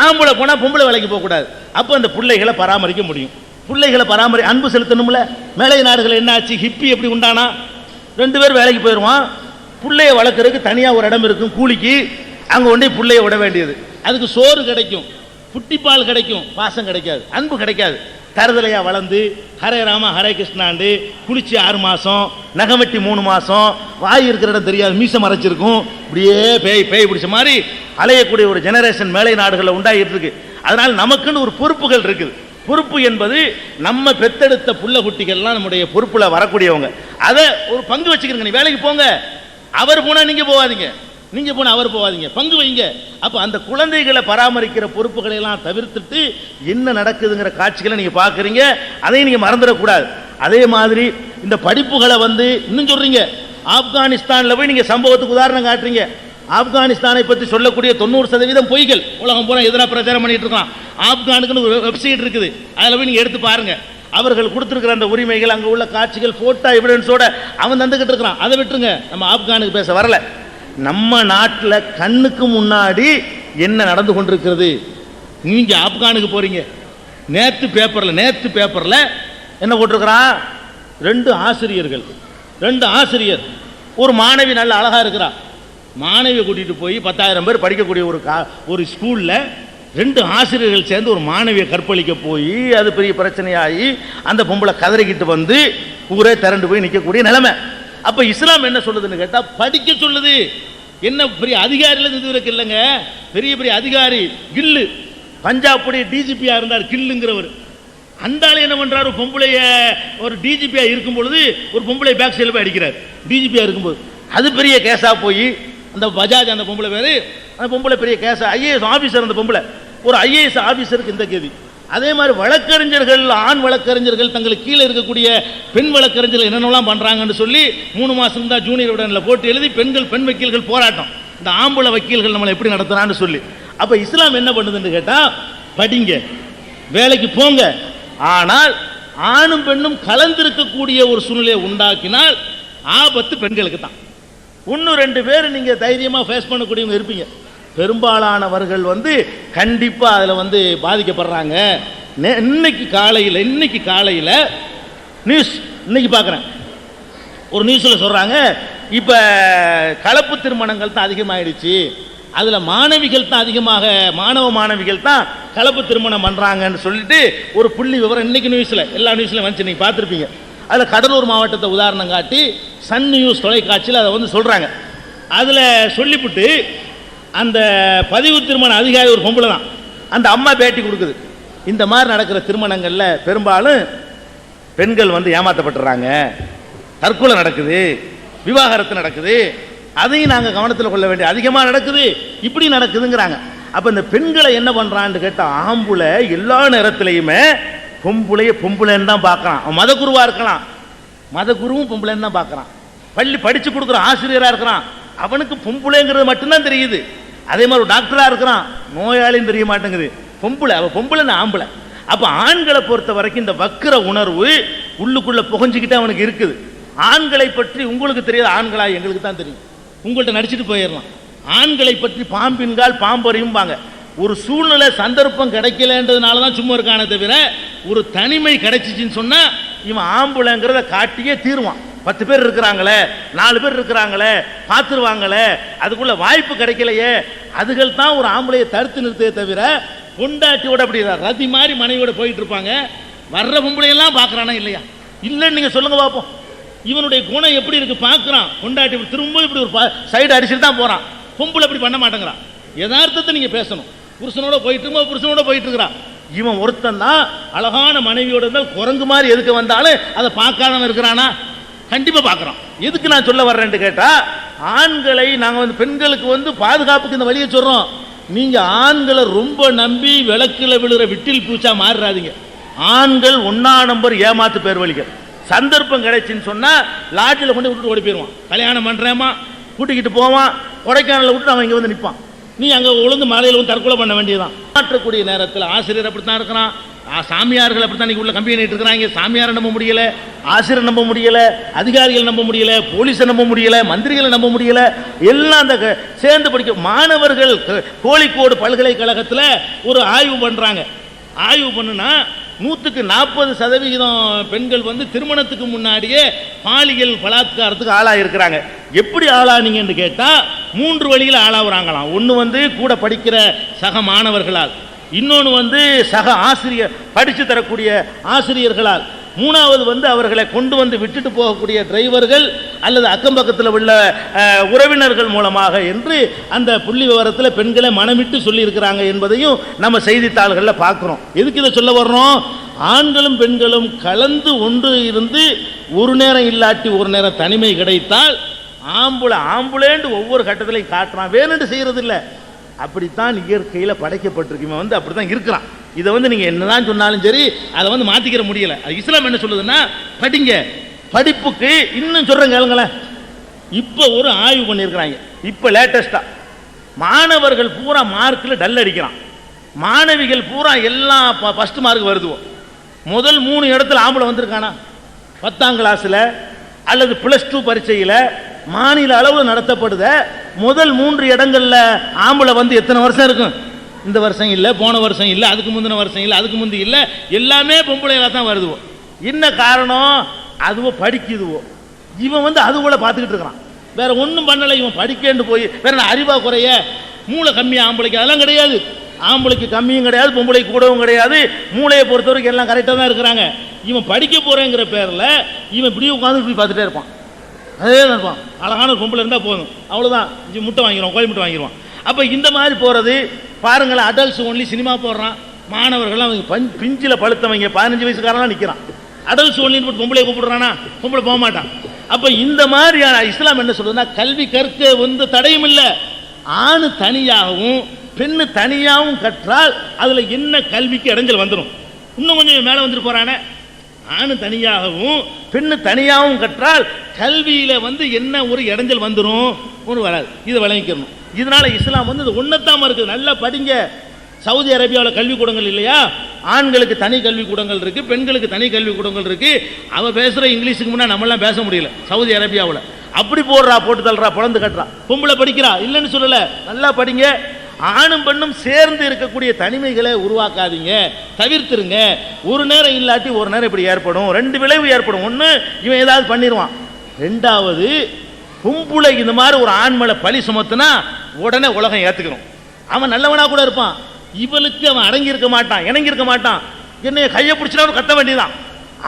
ஆம்பளை போனால் பொம்பளை வேலைக்கு போகக்கூடாது. அப்போ அந்த பிள்ளைகளை பராமரிக்க முடியும். பிள்ளைகளை அன்பு செலுத்தணும்ல. மேலை நாடுகள் என்ன ஆச்சு? ஹிப்பி எப்படி உண்டானா? 2 பேர் வேலைக்கு போயிடுவான், பிள்ளைய வளர்க்குறதுக்கு தனியாக ஒரு இடம் இருக்கும் கூலிக்கு, அங்கே கொண்டே பிள்ளைய விட வேண்டியது. அதுக்கு சோறு கிடைக்கும், புட்டிப்பால் கிடைக்கும், பாசம் கிடைக்காது, அன்பு கிடைக்காது. தருதலையா வளர்ந்து ஹரே ராமா ஹரே கிருஷ்ணாண்டு குளிச்சு 6 மாதம், நகவெட்டி 3 மாதம், வாய் இருக்கிற இடம் தெரியாது, மீசை மறைச்சிருக்கும், இப்படியே பேய் பிடிச்ச மாதிரி அலையக்கூடிய ஒரு ஜெனரேஷன் மேலை நாடுகளில் உண்டாகிட்டு இருக்கு. அதனால் நமக்குன்னு ஒரு பொறுப்புகள் இருக்குது. பொறுப்பு என்பது நம்ம பெத்தெடுத்த புள்ள குட்டிகள்லாம் நம்முடைய பொறுப்பில் வரக்கூடியவங்க. அதை ஒரு பங்கு வச்சுக்கிறீங்க. நீ வேலைக்கு போங்க, அவர் போனால் நீங்கள் போகாதீங்க, நீங்க போன அவர் போவாதீங்க, பங்கு வைங்க. அப்ப அந்த குழந்தைகளை பராமரிக்கிற பொறுப்புகளை எல்லாம் தவிர்த்துட்டு என்ன நடக்குதுங்கிற காட்சிகளை நீங்க பாக்குறீங்க, அதையும் நீங்க மறந்துடக்கூடாது. அதே மாதிரி இந்த படிப்புகளை இன்னும் சொல்றீங்க, ஆப்கானிஸ்தான்ல போய் நீங்க சம்பவத்துக்கு உதாரணம் காட்டுறீங்க. ஆப்கானிஸ்தானை பற்றி சொல்லக்கூடிய 90% பொய்கள் உலகம் பூரா எதிராக பிரச்சாரம் பண்ணிட்டு இருக்கான். ஆப்கானுக்குன்னு ஒரு வெப்சைட் இருக்குது, அதில் போய் நீங்க எடுத்து பாருங்க. அவர்கள் கொடுத்திருக்கிற அந்த உரிமைகள், அங்கே உள்ள காட்சிகள், போட்டோ எவிடன்ஸோட அவன் தந்துகிட்டு இருக்கிறான். அதை விட்டுருங்க, நம்ம ஆப்கானுக்கு பேச வரல. நம்ம நாட்டில் கண்ணுக்கு முன்னாடி என்ன நடந்து கொண்டிருக்கிறது? நீங்க ஆப்கானுக்கு போறீங்க. நேத்து பேப்பர்ல என்ன போட்டிருக்கிறான்? 2 ஆசிரியர், ஒரு மாணவி நல்ல அழகா இருக்கிறா. மாணவியை கூட்டிட்டு போய் 10,000 பேர் படிக்கக்கூடிய ஒரு ஸ்கூல்ல 2 ஆசிரியர்கள் சேர்ந்து ஒரு மாணவியை கற்பழிக்க போய் அது பெரிய பிரச்சனையாகி அந்த பொம்பளை கதறிக்கிட்டு ஊரே திரண்டு போய் நிற்கக்கூடிய நிலைமை. அப்ப இஸ்லாம் என்ன சொல்லுதுன்னு கேட்டா, படிக்க சொல்லுது. என்ன பெரிய அதிகாரில இது இல்லைங்க, பெரிய அதிகாரி கில்லு, பஞ்சாபுடைய டிஜிபியா இருந்தார் கில்லுங்கிறவர். அந்த ஆளு என்ன பண்றாரு? பொம்பளைய ஒரு டிஜிபியா இருக்கும் பொழுது ஒரு பொம்பளை பேக் சைடில் போய் அடிக்கிறார். டிஜிபியா இருக்கும்போது அது பெரிய கேஸா போய் அந்த பஜாஜ், அந்த பொம்பளை பேரு, அந்த பொம்பளை பெரிய கேஸா, ஐஏஎஸ் ஆபீசர், அந்த பொம்பளை ஒரு ஐஏஎஸ் ஆபீசருக்கு இந்த கேதி. அதே மாதிரி வழக்கறிஞர்கள், ஆண் வழக்கறிஞர்கள் தங்களுக்கு கீழே இருக்கக்கூடிய பெண் வழக்கறிஞர்கள் என்னென்னலாம் பண்றாங்கன்னு சொல்லி 3 மாசம் தான் ஜூனியர் விடனில் போட்டு எழுதி பெண் வக்கீல்கள் போராட்டம், இந்த ஆம்பளை வக்கீல்கள் நம்மளை எப்படி நடத்துறான்னு சொல்லி. அப்ப இஸ்லாம் என்ன பண்ணுதுன்னு கேட்டா, படிங்க, வேலைக்கு போங்க, ஆனால் ஆணும் பெண்ணும் கலந்திருக்கக்கூடிய ஒரு சூழ்நிலையை உண்டாக்கினால் ஆபத்து பெண்களுக்கு தான். 1-2 பேர் நீங்க தைரியமா ஃபேஸ் பண்ணக்கூடியவங்க இருப்பீங்க. பெரும்பாலானவர்கள் கண்டிப்பா அதுல பாதிக்கப்படுறாங்க. இன்னைக்கு காலையில் நியூஸ் இன்னைக்கு பார்க்குறேன், ஒரு நியூஸ்ல சொல்றாங்க, இப்ப கலப்பு திருமணங்கள் தான் அதிகமாயிடுச்சு, அதுல மாணவிகள் தான் அதிகமாக, மாணவிகள் தான் கலப்பு திருமணம் பண்றாங்கன்னு சொல்லிட்டு ஒரு புள்ளி விவரம் இன்னைக்கு நியூஸ்ல, எல்லா நியூஸ்லயும் வந்துச்சு, நீங்க பார்த்துருப்பீங்க. அதுல கடலூர் மாவட்டத்தை உதாரணம் காட்டி சன் நியூஸ் தொலைக்காட்சியில் அதை சொல்றாங்க. அதுல சொல்லிவிட்டு அந்த பதிவு திருமண அதிகாரி ஒரு பொம்பளை தான், அந்த அம்மா பேட்டி கொடுக்குது. இந்த மாதிரி நடக்கிற திருமணங்கள்ல பெரும்பாலும் பெண்கள் ஏமாற்றப்பட்டுறாங்க, தற்கொலை நடக்குது, விவாகரத்து நடக்குது, அதையும் நாங்கள் கவனத்தில் கொள்ள வேண்டிய அதிகமாக நடக்குது, இப்படி நடக்குதுங்கிறாங்க. அப்போ இந்த பெண்களை என்ன பண்ணுறான்னு கேட்டால், ஆம்புல எல்லா நேரத்திலையுமே பொம்பளைன்னு தான் பார்க்குறான். அவன் மதகுருவாக இருக்கலாம், மதகுருவும் பொம்பளைன்னு தான் பார்க்குறான். பள்ளி படித்து கொடுக்குற ஆசிரியராக இருக்கிறான், அவனுக்கு பொம்பளைங்கிறது மட்டும்தான் தெரியுது. அதே மாதிரி ஒரு டாக்டராக இருக்கிறான், நோயாளின்னு தெரிய மாட்டேங்குது. பொம்பளைன்னு ஆம்பளை. அப்போ ஆண்களை பொறுத்த வரைக்கும் இந்த வக்கிர உணர்வு உள்ளுக்குள்ளே புகஞ்சிக்கிட்டே அவனுக்கு இருக்குது. ஆண்களை பற்றி உங்களுக்கு தெரியாது, ஆண்களா எங்களுக்கு தான் தெரியும். உங்கள்கிட்ட நடிச்சுட்டு போயிடலாம். ஆண்களை பற்றி பாம்பின்கால் பாம்பறியும்பாங்க. ஒரு சூழ்நிலை சந்தர்ப்பம் கிடைக்கலன்றதுனால தான் சும்மா இருக்கானே தவிர, ஒரு தனிமை கிடைச்சிச்சின்னு சொன்னால் இவன் ஆம்பளைங்கிறத காட்டியே தீருவான். 10 பேர் இருக்கிறாங்களே, 4 பேர் இருக்கிறாங்களே, பார்த்துருவாங்களே, அதுக்குள்ள வாய்ப்பு கிடைக்கலையே, அதுகள் தான் ஒரு ஆம்பளையை தடுத்து நிறுத்தே தவிர, பொண்டாட்டியோட அப்படி ரதி மாதிரி மனைவியோட போயிட்டு இருப்பாங்க. வர்ற பொம்பளையெல்லாம் பார்க்குறானா இல்லையா? இல்லைன்னு நீங்கள் சொல்லுங்க பார்ப்போம். இவனுடைய குணம் எப்படி இருக்கு பார்க்குறான். பொண்டாட்டி திரும்ப இப்படி ஒரு சைடு அடிச்சுட்டு தான் போகிறான். பொம்பளை அப்படி பண்ண மாட்டேங்கிறான். யதார்த்தத்தை நீங்கள் பேசணும். புருஷனோட போயிட்டு இருக்கிறான். இவன் ஒருத்தன் தான் அழகான மனைவியோட இருந்தால் குரங்கு மாதிரி எதுக்கு வந்தாலும் அதை பார்க்காதவன் இருக்கிறானா? கண்டிப்பாக பார்க்குறான். எதுக்கு நான் சொல்ல வர்றேன்னு கேட்டால், ஆண்களை நாங்கள் பெண்களுக்கு பாதுகாப்புக்கு இந்த வழியை சொல்கிறோம். நீங்க ஆண்களை ரொம்ப நம்பி விளக்குல விழுற விட்டில் பூச்சா மாறுறாதீங்க. ஆண்கள் 1 நம்பர் ஏமாத்து பேர் வழிகள். சந்தர்ப்பம் கிடைச்சுன்னு சொன்னா லாட்ஜில் கொண்டு விட்டுட்டு ஓடி போயிடுவான். கல்யாணம் பண்றேமா கூட்டிக்கிட்டு போவான், கொடைக்கானல விட்டு அவன் இங்க வந்து நிற்பான். நீ அங்க உளுந்து மலையில வந்து தற்கொலை பண்ண வேண்டியதான். மாற்றக்கூடிய நேரத்தில் ஆசிரியர் அப்படித்தான் இருக்கிறான், சாமியார்கள் அப்படித்தான் இன்னைக்கு உள்ள கம்பி பண்ணிட்டு இருக்கிறாங்க. சாமியாரை நம்ப முடியல, ஆசிரியர் நம்ப முடியல, அதிகாரிகள் நம்ப முடியல, போலீஸை நம்ப முடியல, மந்திரிகளை நம்ப முடியல. எல்லாம் அந்த சேர்ந்து படிக்க மாணவர்கள் கோழிக்கோடு பல்கலைக்கழகத்தில் ஒரு ஆய்வு பண்றாங்க. ஆய்வு பண்ணுனா 140% பெண்கள் வந்து திருமணத்துக்கு முன்னாடியே பாலியல் பலாத்காரத்துக்கு ஆளாக இருக்கிறாங்க. எப்படி ஆளானீங்கன்னு கேட்டா 3 வழியில் ஆளாகிறாங்களாம். ஒன்று வந்து கூட படிக்கிற சக மாணவர்களால், இன்னொன்று வந்து சக ஆசிரியர் படித்து தரக்கூடிய ஆசிரியர்களால், 3வது வந்து அவர்களை கொண்டு வந்து விட்டுட்டு போகக்கூடிய டிரைவர்கள் அல்லது அக்கம் பக்கத்தில் உள்ள உறவினர்கள் மூலமாக என்று அந்த புள்ளி விவரத்தில் பெண்களை மனமிட்டு சொல்லியிருக்கிறாங்க என்பதையும் நம்ம செய்தித்தாள்களில் பார்க்குறோம். எதுக்கு இதை சொல்ல வர்றோம்? ஆண்களும் பெண்களும் கலந்து ஒன்று இருந்து ஒரு நேரம் இல்லாட்டி ஒரு நேரம் தனிமை கிடைத்தால் ஆம்புலேண்டு ஒவ்வொரு கட்டத்திலையும் காட்டுறான், வேணுண்டு செய்யறது இல்லை. அப்படித்தான் இயற்கையில் படைக்கப்பட்டிருக்கு. இவன் வந்து அப்படித்தான் இருக்கிறான். இதை வந்து நீங்கள் என்னதான் சொன்னாலும் சரி அதை வந்து மாற்றிக்கிற முடியல. அது இஸ்லாம் என்ன சொல்லுதுன்னா, படிங்க, படிப்புக்கு இன்னும் சொல்கிறேன் கேளுங்களேன். இப்போ ஒரு ஆய்வு பண்ணியிருக்கிறாங்க. இப்போ லேட்டஸ்டாக மாணவர்கள் பூரா மார்க்கில் டல் அடிக்கிறான், மாணவிகள் பூரா எல்லாம் ஃபஸ்ட் மார்க் வருதுவோ. முதல் 3 இடத்துல ஆம்பளை வந்திருக்கானா? 10ஆம் கிளாஸில் அல்லது +2 பரீட்சையில் மாநில அளவில் நடத்தப்படுத முதல் 3 இடங்களில் ஆம்பளை வந்து எத்தனை வருஷம் இருக்கும்? இந்த வருஷம் இல்லை, போன வருஷம் இல்லை, அதுக்கு முந்தின வருஷம் இல்லை, அதுக்கு முந்தி இல்லை, எல்லாமே பொம்பளைகளாக தான் வருதுவோ. என்ன காரணம்? அதுவோ படிக்குதுவோ. இவன் வந்து அது கூட பார்த்துக்கிட்டு இருக்கிறான், வேற ஒன்றும் பண்ணலை. இவன் படிக்கேன்னு போய் வேற அறிவா குறைய, மூளை கம்மி ஆம்பளைக்கு, அதெல்லாம் கிடையாது. ஆம்பளைக்கு கம்மியும் கிடையாது, பொம்பளைக்கு கூடவும் கிடையாது. மூளையை பொறுத்த வரைக்கும் எல்லாம் கரெக்டாக தான் இருக்கிறாங்க. இவன் படிக்க போறேங்கிற பேரில் இவன் இப்படியே உட்காந்து இப்படி பார்த்துட்டே இருப்பான். அதே தான் இருப்பான். அழகான ஒரு பொம்பளை இருந்தால் போதும், அவ்வளோதான், முட்டை வாங்கிடுவான், கோழி முட்டை வாங்கிடுவான். அப்போ இந்த மாதிரி போகிறது பாருங்களேன். அடல்ட்ஸ் ஒன்லி சினிமா போடுறான், மாணவர்கள்லாம் அவங்க பிஞ்சில் பழுத்தவங்க 15 வயசுக்காரெல்லாம் நிற்கிறான். அடல்ட்ஸ் ஒன்லின்னு போட்டு பொம்பளை கூப்பிடுறானா? பொம்பளை போக மாட்டான். அப்போ இந்த மாதிரியான இஸ்லாம் என்ன சொல்றதுன்னா, கல்வி கற்க வந்து தடையும் இல்லை. ஆணு தனியாகவும் பெண்ணு தனியாகவும் கற்றால் அதில் என்ன கல்விக்கு இடைஞ்சல் வந்துடும்? இன்னும் கொஞ்சம் மேலே வந்துட்டு போறானே. ஆணு தனியாகவும் பெண்ணு தனியாகவும் கற்றால் கல்வியில் வந்து என்ன ஒரு இடைஞ்சல் வந்துடும்? ஒரு வராது. இதை விளங்கிக்கணும். இதனால இஸ்லாம் வந்து இது ஒன்னத்தாம இருக்குது. நல்லா படிங்க. சவுதி அரேபியாவில் கல்விக்கூடங்கள் இல்லையா? ஆண்களுக்கு தனி கல்விக்கூடங்கள் இருக்கு, பெண்களுக்கு தனி கல்விக்கூடங்கள் இருக்கு. அவ பேசுற இங்கிலீஷுக்கு முன்னாடி நம்மளாம் பேச முடியல. சவுதி அரேபியாவில் அப்படி போடுறா, போட்டு தள்ளுறா, குழந்தை கட்டுறா, பொம்பளை படிக்கிறா, இல்லைன்னு சொல்லல. நல்லா படிங்க. ஆணும் பெண்ணும் சேர்ந்து இருக்கக்கூடிய தனிமைகளை உருவாக்காதீங்க, தவிர்த்துருங்க. ஒரு நேரம் இல்லாட்டி ஒரு நேரம் இப்படி ஏற்படும். 2 விளைவு ஏற்படும். ஒன்று, இவன் ஏதாவது பண்ணிடுவான். 2வது, பொம்பளை இந்த மாதிரி ஒரு ஆண் மேல பழி சுமத்துனா உடனே உலகம் ஏத்துக்கணும். அவன் நல்லவனா கூட இருப்பான், இவளுக்கு அவன் அடங்கி இருக்க மாட்டான், இணங்கி இருக்க மாட்டான். என்னைய கையை பிடிச்சினா கத்த வேண்டியதான்.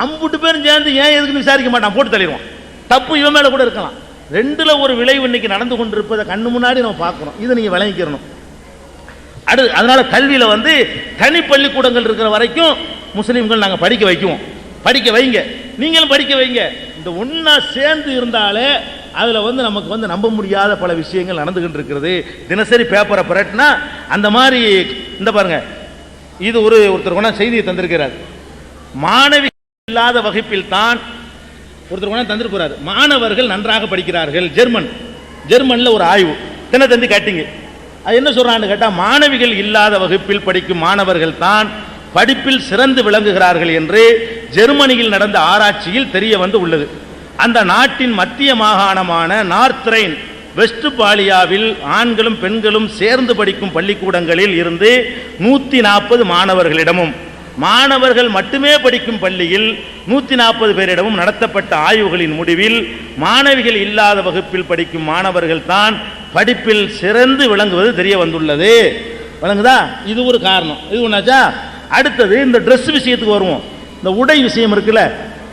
அம்புட்டு பேரும் சேர்ந்து ஏன் எதுக்குன்னு விசாரிக்க மாட்டான், போட்டு தள்ளிடுவான். தப்பு இவன் மேல கூட இருக்கலாம். 2ல ஒரு விளைவு இன்னைக்கு நடந்து கொண்டிருப்பதை கண்ணு முன்னாடி நம்ம பார்க்கிறோம். இதை நீங்க விளங்கிக்கிறணும். அதனால கல்வியில வந்து தனி பள்ளிக்கூடங்கள் இருக்கிற வரைக்கும் முஸ்லீம்கள் நாங்கள் படிக்க வைக்குவோம். படிக்க வைங்க, நீங்களும் படிக்க வைங்க. இந்த ஒன்னா சேர்ந்து இருந்தாலே அதில் வந்து நமக்கு வந்து நம்ப முடியாத பல விஷயங்கள் நடந்துகிட்டு இருக்கிறது. தினசரி பேப்பரை புரட்டினா அந்த மாதிரி. இந்த பாருங்க, இது ஒருத்தர் கொண்டா செய்தியை தந்திருக்கிறார். மாணவி இல்லாத வகுப்பில் தான் ஒருத்தர் கொண்டா தந்திருக்கிறார். மாணவர்கள் நன்றாக படிக்கிறார்கள். ஜெர்மன்ல ஒரு ஆய்வு தினத்தந்தி கேட்டீங்க. அது என்ன சொல்றான்னு கேட்டா, மாணவிகள் இல்லாத வகுப்பில் படிக்கும் மாணவர்கள் தான் படிப்பில் சிறந்து விளங்குகிறார்கள் என்று ஜெர்மனியில் நடந்த ஆராய்ச்சியில் தெரிய வந்து உள்ளது. அந்த நாட்டின் மத்திய மாகாணமான நார்த் ரைன் வெஸ்ட்பாலியாவில் ஆண்களும் பெண்களும் சேர்ந்து படிக்கும் பள்ளிக்கூடங்களில் இருந்து 140 மாணவர்களிடமும், மாணவர்கள் மட்டுமே படிக்கும் பள்ளியில் 140 பேரிடமும் நடத்தப்பட்ட ஆய்வுகளின் முடிவில் மாணவிகள் இல்லாத வகுப்பில் படிக்கும் மாணவர்கள் தான் படிப்பில் சிறந்து விளங்குவது தெரிய வந்துள்ளது. விளங்குதா? இது ஒரு காரணம். இது ஒன்னாச்சா. அடுத்தது இந்த ட்ரெஸ் விஷயத்துக்கு வருவோம். இந்த உடை விஷயம் இருக்குல்ல,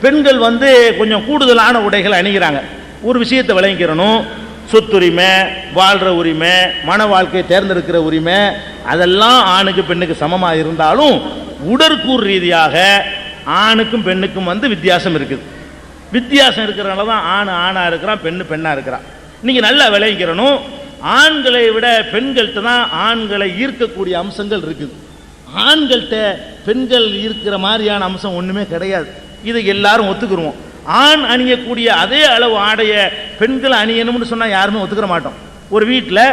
பெண்கள் வந்து கொஞ்சம் கூடுதலான உடைகளை அணிகிறாங்க. ஒரு விஷயத்தை விளங்கிக்கிறணும். சொத்துரிமை, வாழ்கிற உரிமை, மன வாழ்க்கையை தேர்ந்தெடுக்கிற உரிமை, அதெல்லாம் ஆணுக்கு பெண்ணுக்கு சமமாக இருந்தாலும் உடற்கூறு ரீதியாக ஆணுக்கும் பெண்ணுக்கும் வந்து வித்தியாசம் இருக்குது. வித்தியாசம் இருக்கிறனால தான் ஆண் ஆணாக இருக்கிறான், பெண்ணு பெண்ணாக இருக்கிறான். நீங்கள் நல்லா விளங்கிக்கிறணும். ஆண்களை விட பெண்கள்கிட்ட தான் ஆண்களை ஈர்க்கக்கூடிய அம்சங்கள் இருக்குது. ஆண்கள்கிட்ட பெண்கள் ஈர்க்கிற மாதிரியான அம்சம் ஒன்றுமே கிடையாது. இதை எல்லாரும் ஒத்துக்குருவோம். ஆண் அணியக்கூடிய அதே அளவு ஆடைய பெண்கள் அணியணும்னு சொன்னால் யாருமே ஒத்துக்கிற மாட்டோம். ஒரு வீட்டில்